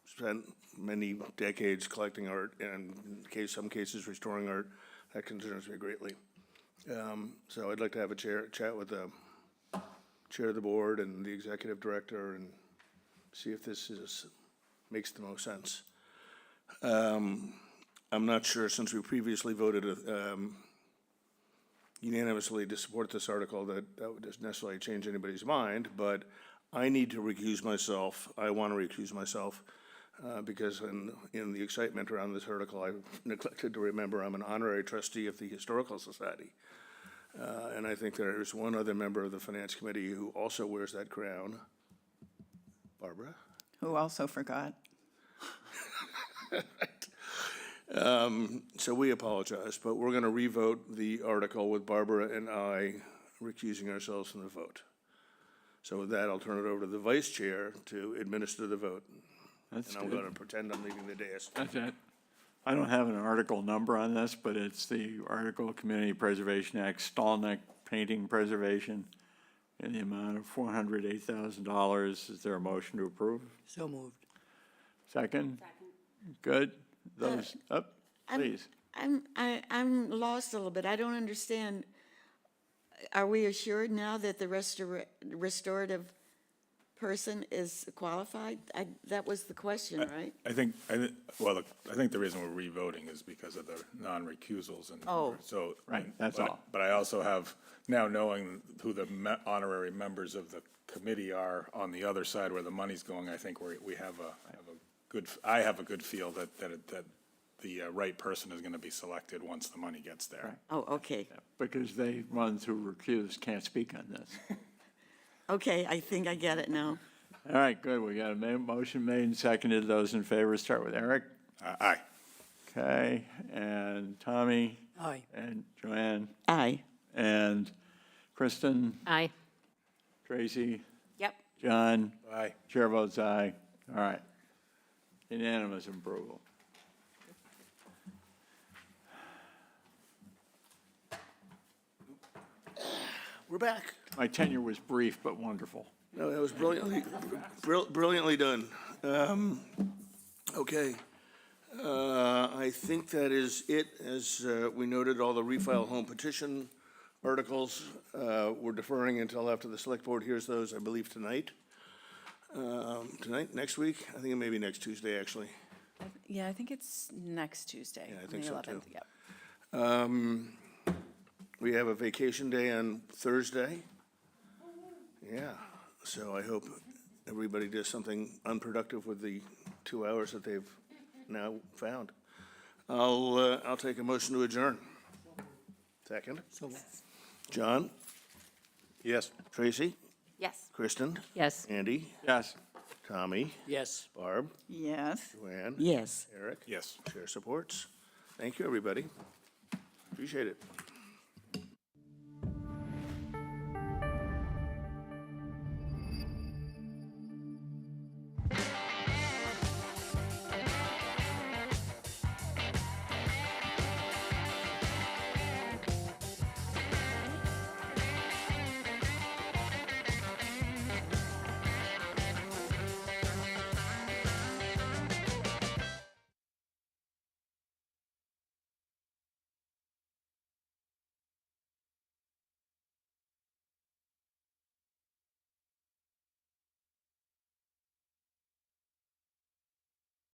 spent many decades collecting art and in some cases restoring art, that concerns me greatly. So I'd like to have a chat with the chair of the board and the executive director and see if this makes the most sense. I'm not sure, since we previously voted unanimously to support this article, that would just necessarily change anybody's mind, but I need to recuse myself. I want to recuse myself because in the excitement around this article, I neglected to remember I'm an honorary trustee of the Historical Society. And I think there is one other member of the Finance Committee who also wears that crown. Barbara? Who also forgot. So we apologize, but we're going to revote the article with Barbara and I recusing ourselves from the vote. So with that, I'll turn it over to the vice chair to administer the vote. That's And I'm good. going to pretend I'm leaving the dais. That's it. I don't have an article number on this, but it's the Article Community Preservation Act, stall neck painting preservation in the amount of $408,000. Is there a motion to approve? So moved. Second? Good. Those, up, please. I'm lost a little bit. I don't understand. Are we assured now that the restorative person is qualified? That was the question, right? I think the reason we're revoting is because of the non-recusals and. Oh. So. Right, that's all. But I also have, now knowing who the honorary members of the committee are on the other side where the money's going, I think we have I have a good feel that the right person is going to be selected once the money gets there. Oh, okay. Because they ones who recuse can't speak on this. Okay, I think I get it now. All right, good. We got a motion made and seconded. Those in favor start with Eric. Aye. Okay, and Tommy. Aye. And Joanne. Aye. And Kristen. Aye. Tracy. Yep. John. Aye. Chair votes aye. All right. Unanimous approval. We're back. My tenure was brief but wonderful. No, that was brilliantly done. Okay. I think that is it. As we noted, all the refile home petition articles, we're deferring until after the select board hears those, I believe, tonight. Next week? I think it may be next Tuesday, actually. Yeah, I think it's next Tuesday. Yeah, I think the so, 11th, too. Yep. We have a vacation day on Thursday. Yeah, so I hope everybody does something unproductive with the 2 hours that they've now found. I'll take a motion to adjourn. Second. So moved. John? Yes. Tracy? Yes. Kristen? Yes. Andy? Yes. Tommy? Yes. Barb? Yes. Joanne? Yes. Eric? Yes. Chair supports. Thank you, everybody. Appreciate it.